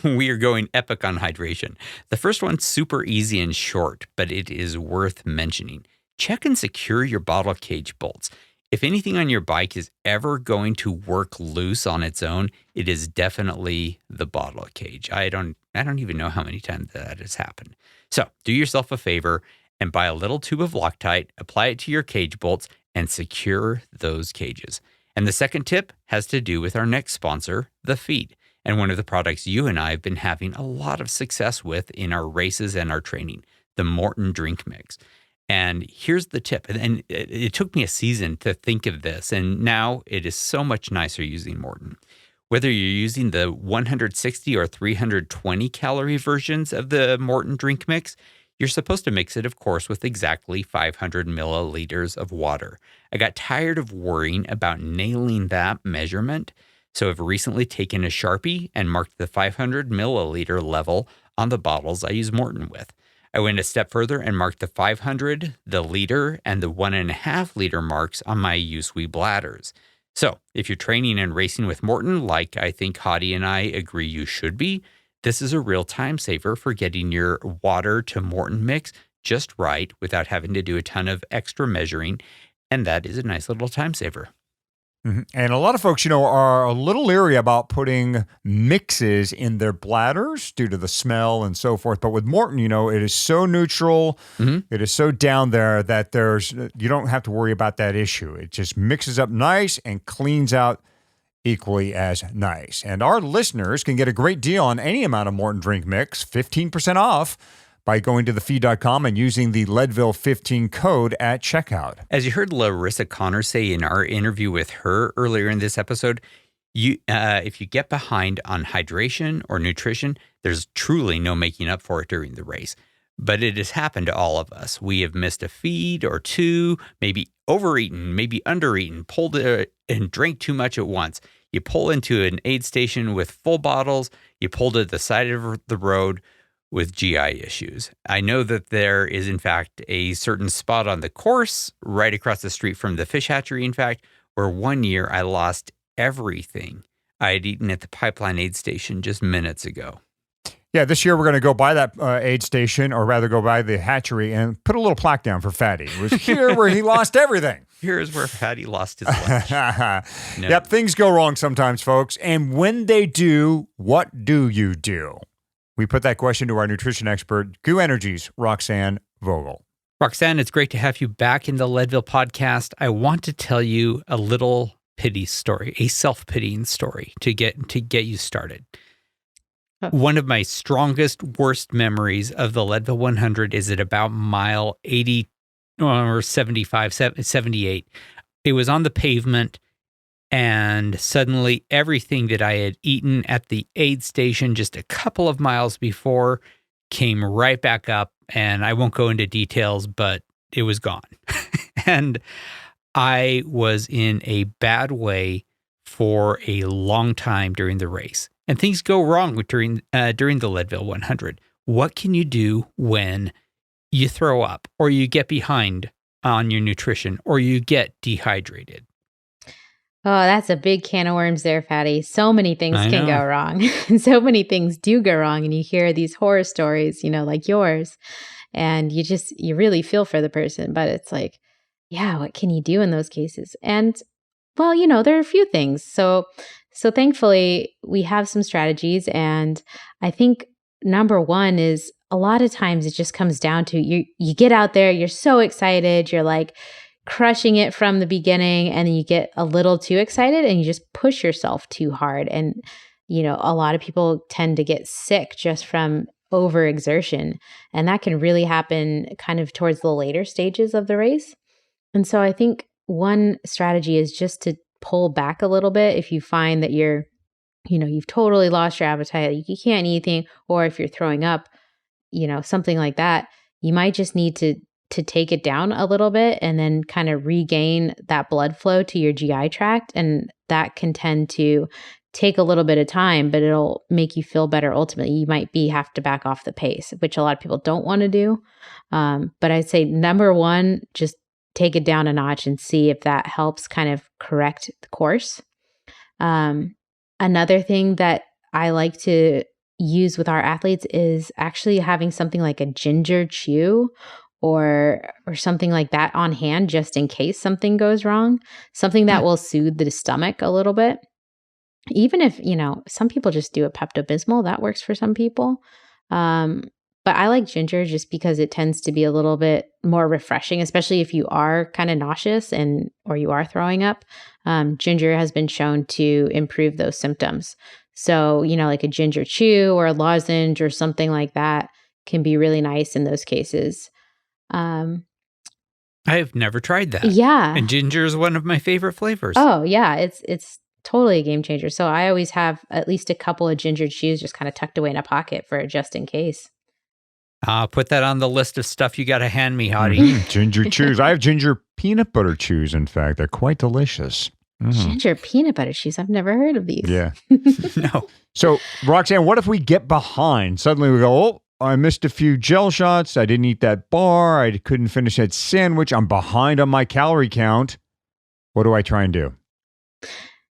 We are going epic on hydration. The first one's super easy and short, but it is worth mentioning. Check and secure your bottle cage bolts. If anything on your bike is ever going to work loose on its own, it is definitely the bottle cage. I don't even know how many times that has happened. So do yourself a favor and buy a little tube of Loctite, apply it to your cage bolts, and secure those cages. And the second tip has to do with our next sponsor, The Feed, and one of the products you and I have been having a lot of success with in our races and our training, the Morton Drink Mix. And here's the tip. And it took me a season to think of this, and now it is so much nicer using Morton. Whether you're using the 160 or 320 calorie versions of the Morton Drink Mix, you're supposed to mix it, of course, with exactly 500 milliliters of water. I got tired of worrying about nailing that measurement, so I've recently taken a Sharpie and marked the 500 milliliter level on the bottles I use Morton with. I went a step further and marked the 500, the liter, and the 1.5 liter marks on my USWE bladders. So if you're training and racing with Morton, like I think Hottie and I agree you should be, this is a real time saver for getting your water to Morton mix just right without having to do a ton of extra measuring. And that is a nice little time saver. Mm-hmm. And a lot of folks, are a little leery about putting mixes in their bladders due to the smell and so forth. But with Morton, it is so neutral. Mm-hmm. It is so down there that you don't have to worry about that issue. It just mixes up nice and cleans out equally as nice. And our listeners can get a great deal on any amount of Morton Drink Mix, 15% off, by going to thefeed.com and using the Leadville 15 code at checkout. As you heard Larissa Connor say in our interview with her earlier in this episode, if you get behind on hydration or nutrition, there's truly no making up for it during the race. But it has happened to all of us. We have missed a feed or two, maybe overeaten, maybe undereaten, pulled and drank too much at once. You pull into an aid station with full bottles. You pull to the side of the road with GI issues. I know that there is, in fact, a certain spot on the course right across the street from the fish hatchery, in fact, where one year I lost everything I had eaten at the pipeline aid station just minutes ago. Yeah, this year we're going to go by that aid station, or rather go by the hatchery and put a little plaque down for Fatty. It was here where he lost everything. Here's where Fatty lost his lunch. No. Yep, things go wrong sometimes, folks. And when they do, what do you do? We put that question to our nutrition expert, Goo Energy's Roxanne Vogel. Roxanne, it's great to have you back in the Leadville podcast. I want to tell you a little pity story, a self-pitying story to get you started. One of my strongest, worst memories of the Leadville 100 is at about mile 80 or 75, 78. It was on the pavement, and suddenly everything that I had eaten at the aid station just a couple of miles before came right back up, and I won't go into details, but it was gone. And I was in a bad way for a long time during the race. And things go wrong during the Leadville 100. What can you do when you throw up, or you get behind on your nutrition, or you get dehydrated? Oh, that's a big can of worms there, Fatty. So many things can go wrong. And so many things do go wrong. And you hear these horror stories, like yours. And you really feel for the person. But it's like, yeah, what can you do in those cases? And, well, there are a few things. So thankfully, we have some strategies. And I think number one is a lot of times it just comes down to you get out there, you're so excited, you're like crushing it from the beginning, and then you get a little too excited and you just push yourself too hard. And, a lot of people tend to get sick just from overexertion. And that can really happen kind of towards the later stages of the race. And so I think one strategy is just to pull back a little bit if you find that you've totally lost your appetite, you can't eat anything, or if you're throwing up, something like that. You might just need to to take it down a little bit and then kind of regain that blood flow to your GI tract. And that can tend to take a little bit of time, but it'll make you feel better. Ultimately, you might have to back off the pace, which a lot of people don't want to do. But I'd say number one, just take it down a notch and see if that helps kind of correct the course. Another thing that I like to use with our athletes is actually having something like a ginger chew or something like that on hand, just in case something goes wrong, something that will soothe the stomach a little bit. Even if, some people just do a Pepto-Bismol, that works for some people. But I like ginger just because it tends to be a little bit more refreshing, especially if you are kind of nauseous or you are throwing up. Ginger has been shown to improve those symptoms. So, like a ginger chew or a lozenge or something like that can be really nice in those cases. I've never tried that. Yeah. And ginger is one of my favorite flavors. Oh, yeah. It's totally a game changer. So I always have at least a couple of ginger chews just kind of tucked away in a pocket for just in case. Put that on the list of stuff you got to hand me, Hottie. Ginger chews. I have ginger peanut butter chews, in fact. They're quite delicious. Ginger peanut butter chews. I've never heard of these. Yeah. No. So, Roxanne, what if we get behind? Suddenly we go, oh, I missed a few gel shots. I didn't eat that bar. I couldn't finish that sandwich. I'm behind on my calorie count. What do I try and do?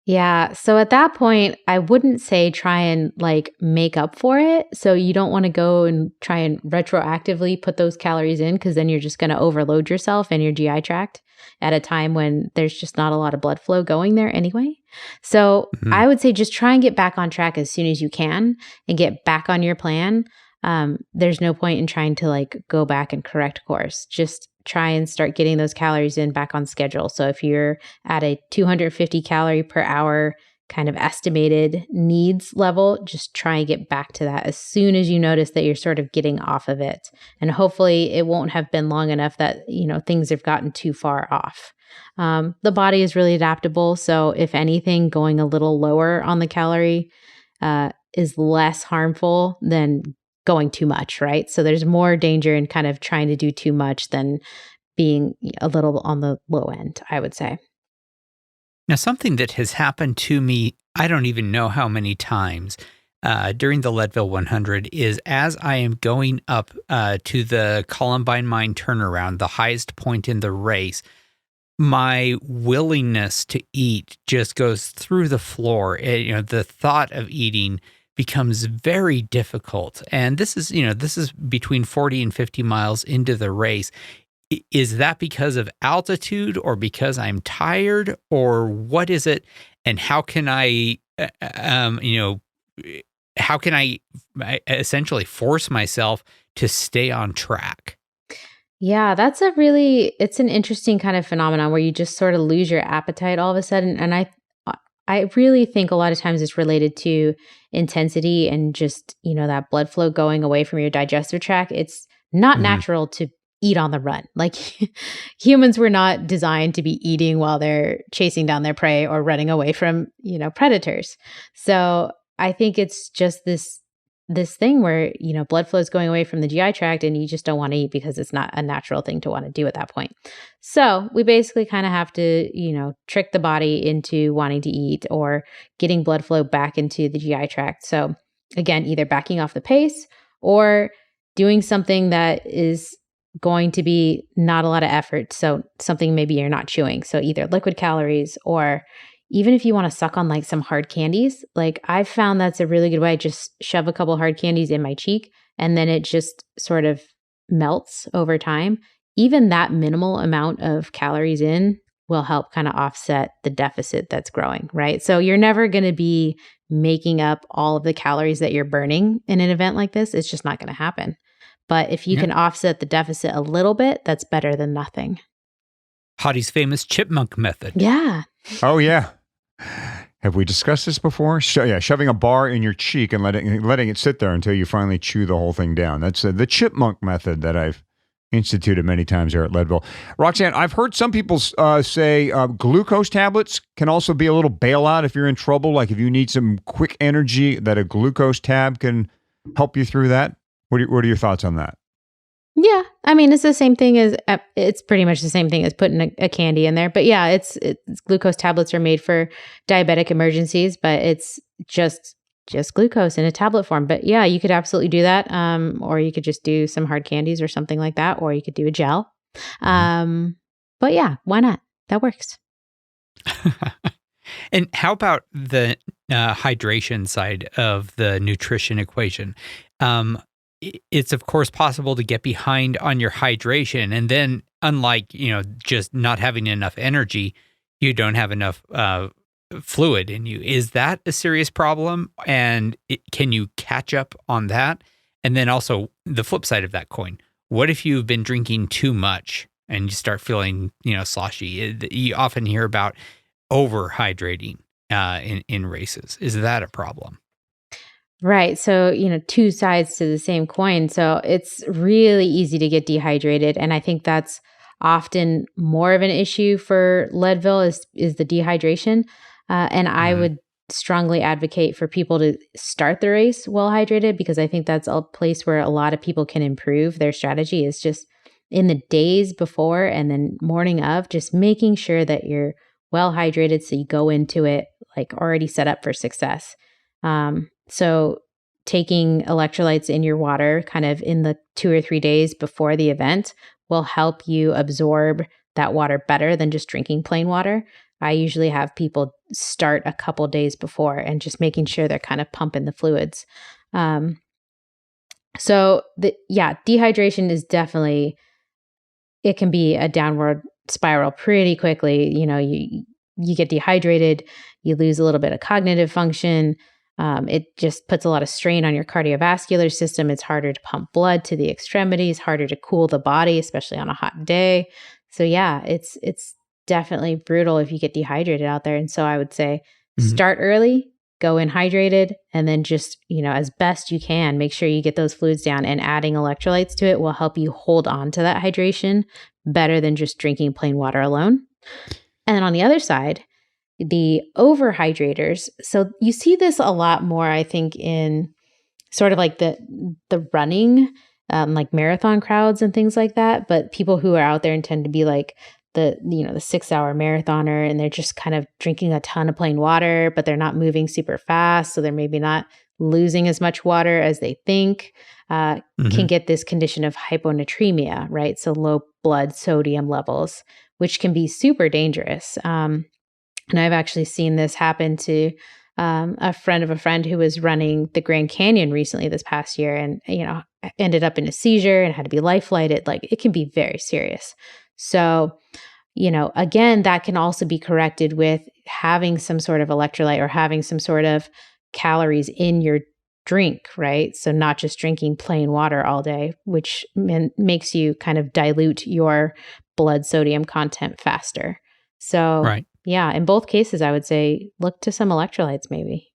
Yeah. So at that point, I wouldn't say try and make up for it. So you don't want to go and try and retroactively put those calories in, because then you're just going to overload yourself and your GI tract at a time when there's just not a lot of blood flow going there anyway. So I would say just try and get back on track as soon as you can and get back on your plan. There's no point in trying to go back and correct course. Just try and start getting those calories in back on schedule. So if you're at a 250 calorie per hour kind of estimated needs level, just try and get back to that as soon as you notice that you're sort of getting off of it. And hopefully it won't have been long enough that, things have gotten too far off. The body is really adaptable. So if anything, going a little lower on the calorie is less harmful than going too much, right? So there's more danger in kind of trying to do too much than being a little on the low end, I would say. Now, something that has happened to me, I don't even know how many times during the Leadville 100 is as I am going up to the Columbine Mine turnaround, the highest point in the race, my willingness to eat just goes through the floor. The thought of eating becomes very difficult. And this is between 40 and 50 miles into the race. Is that because of altitude or because I'm tired, or what is it? And how can I essentially force myself to stay on track? Yeah, it's an interesting kind of phenomenon where you just sort of lose your appetite all of a sudden. And I really think a lot of times it's related to intensity and just, that blood flow going away from your digestive tract. It's not natural to eat on the run. Humans were not designed to be eating while they're chasing down their prey or running away from, predators. So I think it's just this thing where, blood flow is going away from the GI tract and you just don't want to eat because it's not a natural thing to want to do at that point. So we basically kind of have to, trick the body into wanting to eat or getting blood flow back into the GI tract. So again, either backing off the pace or doing something that is going to be not a lot of effort. So something maybe you're not chewing. So either liquid calories, or even if you want to suck on some hard candies, I've found that's a really good way. I just shove a couple hard candies in my cheek and then it just sort of melts over time. Even that minimal amount of calories in will help kind of offset the deficit that's growing, right? So you're never going to be making up all of the calories that you're burning in an event like this. It's just not going to happen. But if you can offset the deficit a little bit, that's better than nothing. Hottie's famous chipmunk method. Yeah. Oh, yeah. Have we discussed this before? Shoving a bar in your cheek and letting it sit there until you finally chew the whole thing down. That's the chipmunk method that I've instituted many times here at Leadville. Roxanne, I've heard some people say glucose tablets can also be a little bailout if you're in trouble. Like if you need some quick energy, that a glucose tab can help you through that. What are your thoughts on that? Yeah, I mean, it's the same thing as it's pretty much the same thing as putting a candy in there. But yeah, it's glucose tablets are made for diabetic emergencies, but it's just glucose in a tablet form. But yeah, you could absolutely do that. Or you could just do some hard candies or something like that, or you could do a gel. But yeah, why not? That works. And how about the hydration side of the nutrition equation? It's of course possible to get behind on your hydration, and then unlike just not having enough energy, you don't have enough fluid in you. Is that a serious problem? And can you catch up on that? And then also the flip side of that coin: what if you've been drinking too much and you start feeling sloshy? You often hear about overhydrating in races. Is that a problem? Right. So, two sides to the same coin. So it's really easy to get dehydrated. And I think that's often more of an issue for Leadville is the dehydration. And I would strongly advocate for people to start the race well hydrated, because I think that's a place where a lot of people can improve their strategy, is just in the days before and then morning of, just making sure that you're well hydrated so you go into it like already set up for success. So taking electrolytes in your water kind of in the 2 or 3 days before the event will help you absorb that water better than just drinking plain water. I usually have people start a couple days before and just making sure they're kind of pumping the fluids. Dehydration is definitely, it can be a downward spiral pretty quickly. You get dehydrated, you lose a little bit of cognitive function. It just puts a lot of strain on your cardiovascular system. It's harder to pump blood to the extremities, harder to cool the body, especially on a hot day. So yeah, it's definitely brutal if you get dehydrated out there. And so I would say start early, go in hydrated, and then just, as best you can, make sure you get those fluids down, and adding electrolytes to it will help you hold on to that hydration better than just drinking plain water alone. And then on the other side, the overhydrators. So you see this a lot more, I think, in sort of like the running, like marathon crowds and things like that. But people who are out there and tend to be like the 6-hour marathoner, and they're just kind of drinking a ton of plain water, but they're not moving super fast. So they're maybe not losing as much water as they think, can get this condition of hyponatremia, right? So low blood sodium levels, which can be super dangerous. And I've actually seen this happen to a friend of a friend who was running the Grand Canyon recently this past year, and ended up in a seizure and had to be life flighted. Like, it can be very serious. So, again, that can also be corrected with having some sort of electrolyte or having some sort of calories in your drink, right? So not just drinking plain water all day, which makes you kind of dilute your blood sodium content faster. So right. Yeah, in both cases, I would say look to some electrolytes maybe.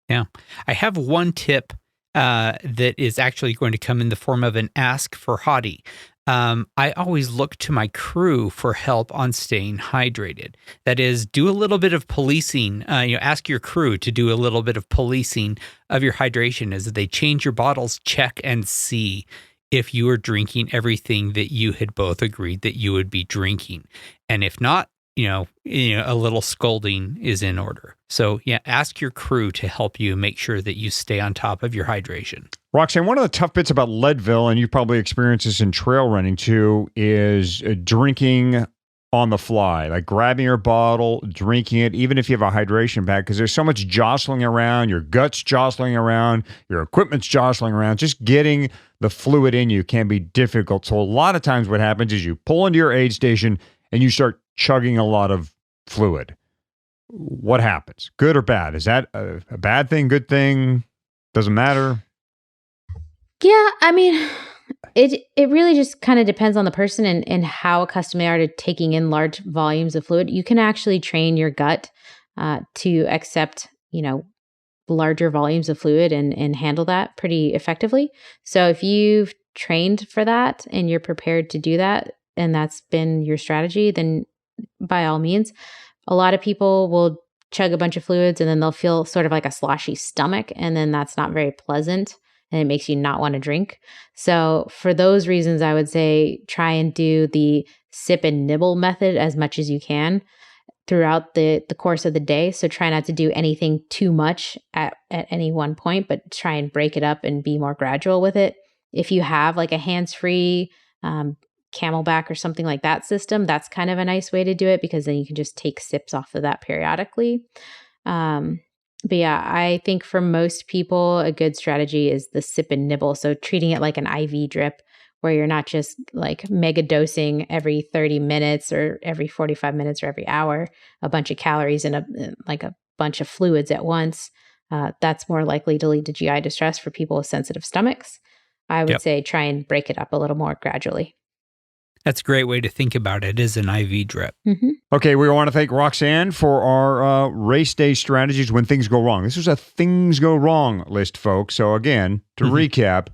Yeah. I have one tip that is actually going to come in the form of an ask for Hottie. I always look to my crew for help on staying hydrated. That is, do a little bit of policing. Ask your crew to do a little bit of policing of your hydration as they change your bottles. Check and see if you are drinking everything that you had both agreed that you would be drinking, and if not, a little scolding is in order. So yeah, ask your crew to help you make sure that you stay on top of your hydration. Roxanne, one of the tough bits about Leadville, and you've probably experienced this in trail running too, is drinking on the fly, like grabbing your bottle, drinking it, even if you have a hydration bag, because there's so much jostling around, your gut's jostling around, your equipment's jostling around. Just getting the fluid in you can be difficult. So a lot of times what happens is you pull into your aid station and you start chugging a lot of fluid. What happens? Good or bad? Is that a bad thing, good thing? Doesn't matter? Yeah, I mean, it really just kind of depends on the person and how accustomed they are to taking in large volumes of fluid. You can actually train your gut to accept, larger volumes of fluid and handle that pretty effectively. So if you've trained for that and you're prepared to do that, and that's been your strategy, then by all means. A lot of people will chug a bunch of fluids and then they'll feel sort of like a sloshy stomach, and then that's not very pleasant. and it makes you not want to drink. So for those reasons, I would say try and do the sip and nibble method as much as you can throughout the course of the day. So try not to do anything too much at any one point, but try and break it up and be more gradual with it. If you have like a hands-free Camelback or something like that system, that's kind of a nice way to do it, because then you can just take sips off of that periodically. But yeah, I think for most people, a good strategy is the sip and nibble. So treating it like an IV drip, where you're not just like mega dosing every 30 minutes or every 45 minutes or every hour, a bunch of calories and a bunch of fluids at once. That's more likely to lead to GI distress for people with sensitive stomachs. I would say try and break it up a little more gradually. That's a great way to think about it, is an IV drip. Mm-hmm. Okay, we want to thank Roxanne for our race day strategies when things go wrong. This was a things go wrong list, folks. So again, to recap,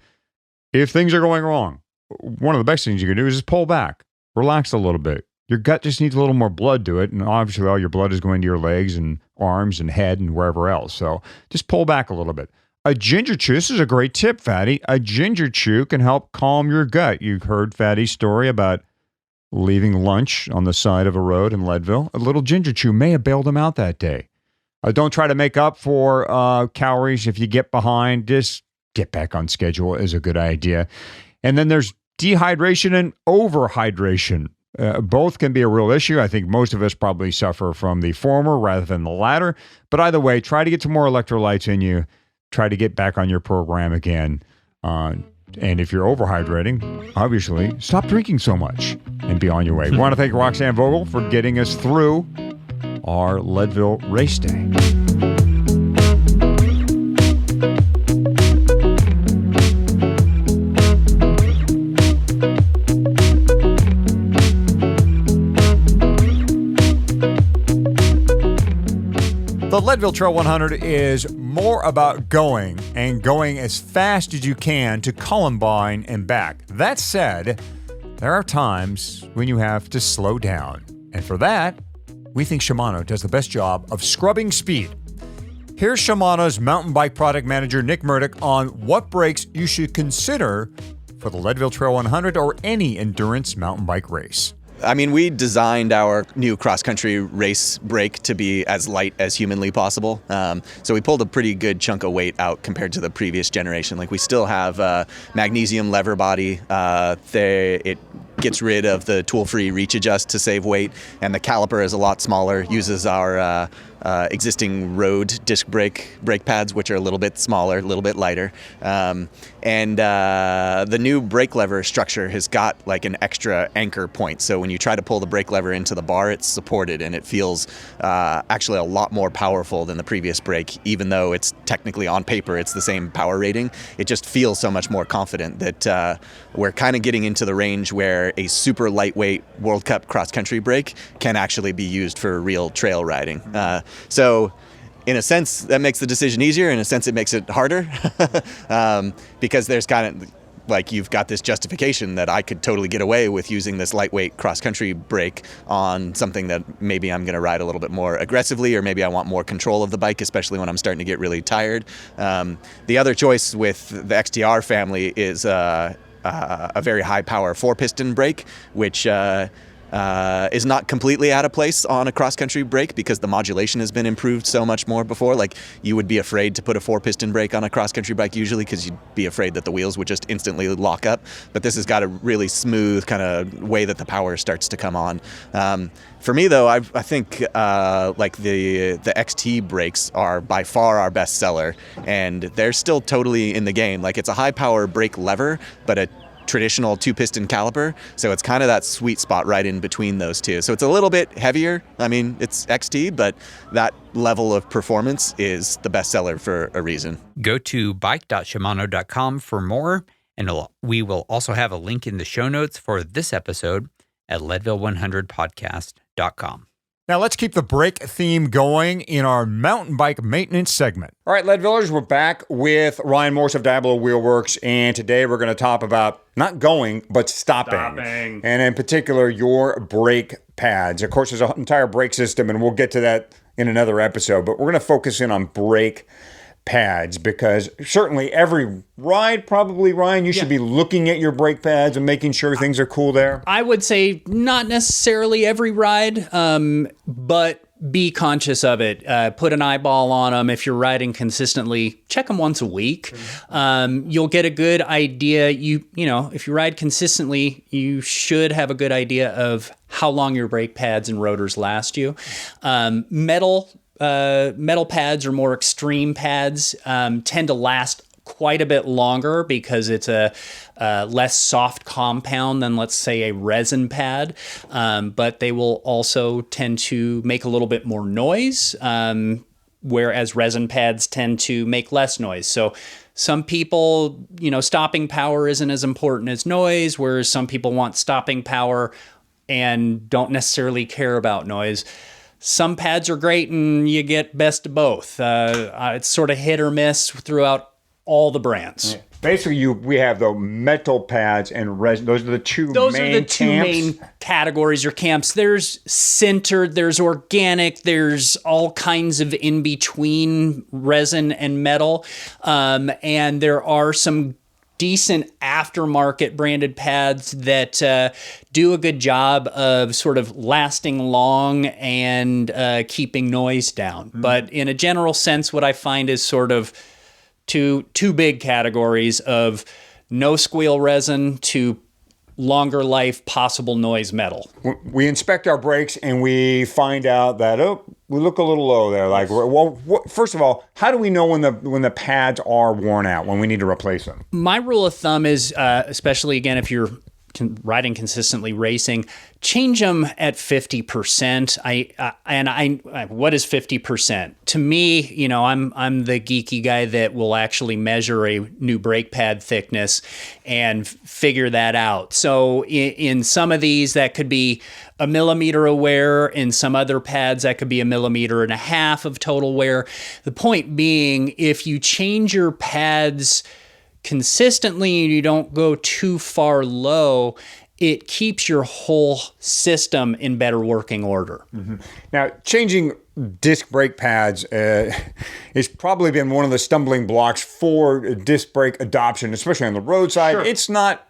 if things are going wrong, one of the best things you can do is just pull back, relax a little bit. Your gut just needs a little more blood to it, and obviously all your blood is going to your legs and arms and head and wherever else. So just pull back a little bit. A ginger chew, this is a great tip, Fatty. A ginger chew can help calm your gut. You heard Fatty's story about leaving lunch on the side of a road in Leadville. A little ginger chew may have bailed him out that day. Don't try to make up for calories if you get behind. Just get back on schedule is a good idea. And then there's dehydration and overhydration. Both can be a real issue. I think most of us probably suffer from the former rather than the latter. But either way, try to get some more electrolytes in you. Try to get back on your program again. And if you're overhydrating, obviously, stop drinking so much and be on your way. We want to thank Roxanne Vogel for getting us through our Leadville race day. The Leadville Trail 100 is more about going and going as fast as you can to Columbine and back. That said, there are times when you have to slow down. And for that, we think Shimano does the best job of scrubbing speed. Here's Shimano's mountain bike product manager, Nick Murdoch, on what brakes you should consider for the Leadville Trail 100 or any endurance mountain bike race. I mean, we designed our new cross-country race brake to be as light as humanly possible. So we pulled a pretty good chunk of weight out compared to the previous generation. Like, we still have magnesium lever body. It gets rid of the tool-free reach adjust to save weight, and the caliper is a lot smaller, uses our existing road disc brake pads, which are a little bit smaller, a little bit lighter. And the new brake lever structure has got like an extra anchor point. So when you try to pull the brake lever into the bar, it's supported, and it feels actually a lot more powerful than the previous brake, even though it's technically on paper, it's the same power rating. It just feels so much more confident that we're kind of getting into the range where a super lightweight World Cup cross-country brake can actually be used for real trail riding. So in a sense, that makes the decision easier. In a sense, it makes it harder because there's kind of like, you've got this justification that I could totally get away with using this lightweight cross-country brake on something that maybe I'm going to ride a little bit more aggressively, or maybe I want more control of the bike, especially when I'm starting to get really tired. The other choice with the XTR family is a very high-power 4-piston brake, which is not completely out of place on a cross-country brake because the modulation has been improved so much more before. Like, you would be afraid to put a 4-piston brake on a cross-country bike usually because you'd be afraid that the wheels would just instantly lock up. But this has got a really smooth kind of way that the power starts to come on. For me, though, I think like the XT brakes are by far our best seller, and they're still totally in the game. Like, it's a high-power brake lever, but a traditional 2-piston caliper, so it's kind of that sweet spot right in between those two. So it's a little bit heavier. I mean, it's XT, but that level of performance is the best seller for a reason. Go to bike.shimano.com for more, and we will also have a link in the show notes for this episode at leadville100podcast.com. Now let's keep the brake theme going in our mountain bike maintenance segment. All right, Leadvillers, we're back with Ryan Morse of Diablo Wheelworks, and today we're going to talk about not going, but stopping. And in particular, your brake pads. Of course, there's an entire brake system, and we'll get to that in another episode, but we're going to focus in on brake pads? Because certainly every ride, probably, Ryan, you should be looking at your brake pads and making sure things are cool there. I would say not necessarily every ride, but be conscious of it. Put an eyeball on them. If you're riding consistently, check them once a week. You'll get a good idea. You know, if you ride consistently, you should have a good idea of how long your brake pads and rotors last you. Metal pads or more extreme pads tend to last quite a bit longer because it's a less soft compound than, let's say, a resin pad, but they will also tend to make a little bit more noise, whereas resin pads tend to make less noise. So some people, stopping power isn't as important as noise, whereas some people want stopping power and don't necessarily care about noise. Some pads are great and you get best of both. It's sort of hit or miss throughout all the brands. Yeah. Basically, we have the metal pads and resin. Those are the two main categories or camps. There's sintered, there's organic, there's all kinds of in-between resin and metal. And there are some decent aftermarket branded pads that do a good job of sort of lasting long and keeping noise down. But in a general sense, what I find is sort of two big categories of no squeal resin to longer life possible noise metal. We inspect our brakes and we find out that we look a little low there. Like, well, first of all, how do we know when the pads are worn out, when we need to replace them? My rule of thumb is, especially again if you're riding consistently racing, change them at 50%. What is 50%? To me, I'm the geeky guy that will actually measure a new brake pad thickness and figure that out. So in some of these, that could be a millimeter of wear. In some other pads, that could be 1.5 millimeters of total wear. The point being, if you change your pads consistently and you don't go too far low, it keeps your whole system in better working order. Mm-hmm. Now, changing disc brake pads has probably been one of the stumbling blocks for disc brake adoption, especially on the roadside. Sure. It's not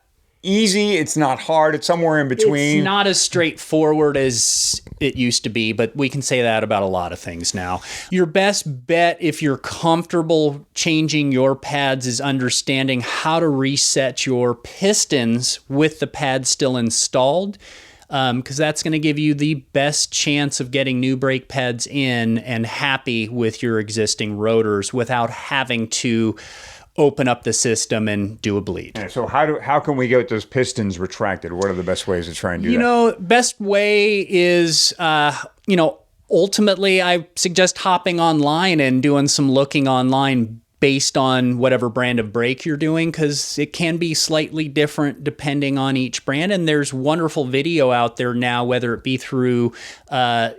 easy, it's not hard, it's somewhere in between. It's not as straightforward as it used to be, but we can say that about a lot of things now. Your best bet, if you're comfortable changing your pads, is understanding how to reset your pistons with the pad still installed, because that's going to give you the best chance of getting new brake pads in and happy with your existing rotors without having to open up the system and do a bleed. Yeah, so how can we get those pistons retracted? What are the best ways to try and do that? Best way is, ultimately I suggest hopping online and doing some looking online based on whatever brand of brake you're doing, because it can be slightly different depending on each brand. And there's wonderful video out there now, whether it be through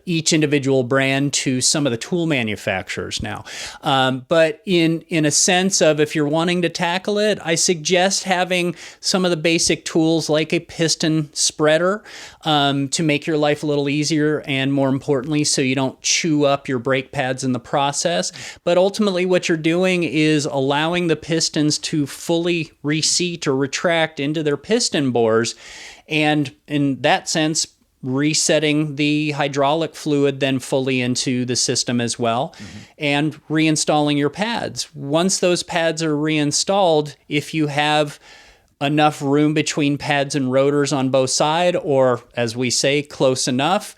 each individual brand to some of the tool manufacturers now. But in a sense of, if you're wanting to tackle it, I suggest having some of the basic tools like a piston spreader to make your life a little easier, and more importantly, so you don't chew up your brake pads in the process. But ultimately what you're doing is allowing the pistons to fully reseat or retract into their piston bores, and in that sense resetting the hydraulic fluid then fully into the system as well, and reinstalling your pads. Once those pads are reinstalled, if you have enough room between pads and rotors on both sides, or as we say, close enough,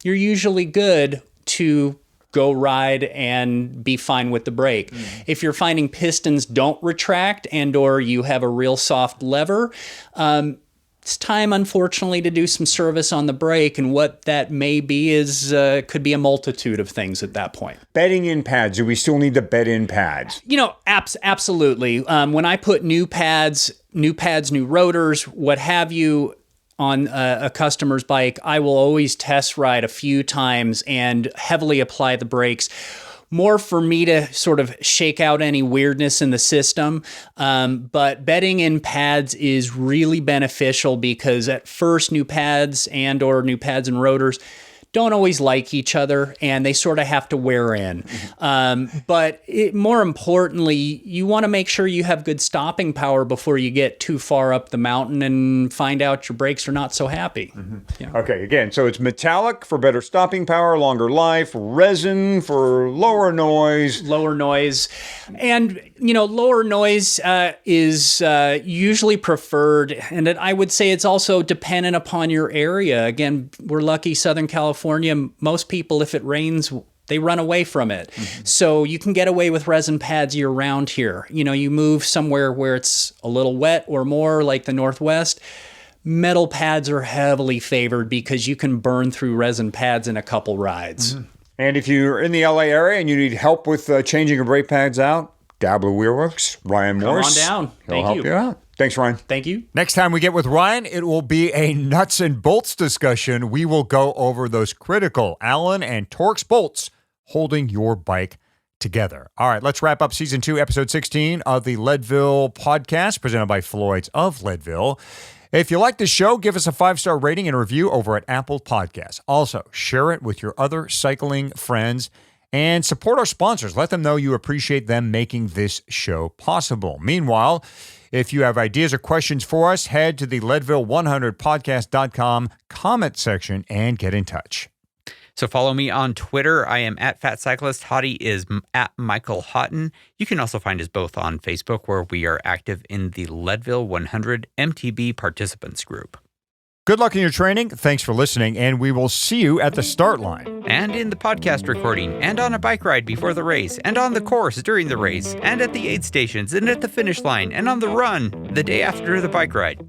you're usually good to go ride and be fine with the brake. If you're finding pistons don't retract and or you have a real soft lever, it's time, unfortunately, to do some service on the brake, and what that may be is could be a multitude of things at that point. Bedding in pads. Do we still need to bed in pads? Absolutely. When I put new pads, new rotors, what have you, on a customer's bike, I will always test ride a few times and heavily apply the brakes, more for me to sort of shake out any weirdness in the system. But bedding in pads is really beneficial, because at first new pads and rotors don't always like each other, and they sort of have to wear in. But more importantly, you want to make sure you have good stopping power before you get too far up the mountain and find out your brakes are not so happy. Yeah. Okay, again, so it's metallic for better stopping power, longer life, resin for lower noise. And, lower noise is usually preferred. And I would say it's also dependent upon your area. Again, we're lucky, Southern California, most people, if it rains, they run away from it. So you can get away with resin pads year round here. You move somewhere where it's a little wet or more, like the Northwest, metal pads are heavily favored because you can burn through resin pads in a couple rides. And if you're in the LA area and you need help with changing your brake pads out, Dabbler Wheelworks, Ryan Morse. Come on down. He'll help you out. Thanks, Ryan. Thank you. Next time we get with Ryan, it will be a nuts and bolts discussion. We will go over those critical Allen and Torx bolts holding your bike together. All right, let's wrap up Season 2, Episode 16 of the Leadville podcast, presented by Floyd's of Leadville. If you like the show, give us a 5-star rating and review over at Apple Podcasts. Also, share it with your other cycling friends and support our sponsors. Let them know you appreciate them making this show possible. Meanwhile, if you have ideas or questions for us, head to the Leadville100podcast.com comment section and get in touch. So follow me on Twitter. I am at Fat Cyclist. Hottie is at Michael Houghton. You can also find us both on Facebook, where we are active in the Leadville 100 MTB participants group. Good luck in your training. Thanks for listening, and we will see you at the start line. And in the podcast recording, and on a bike ride before the race, and on the course during the race, and at the aid stations, and at the finish line, and on the run the day after the bike ride.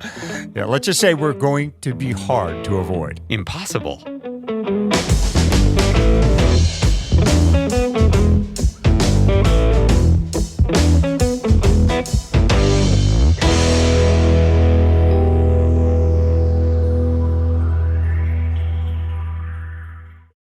Yeah, let's just say we're going to be hard to avoid. Impossible.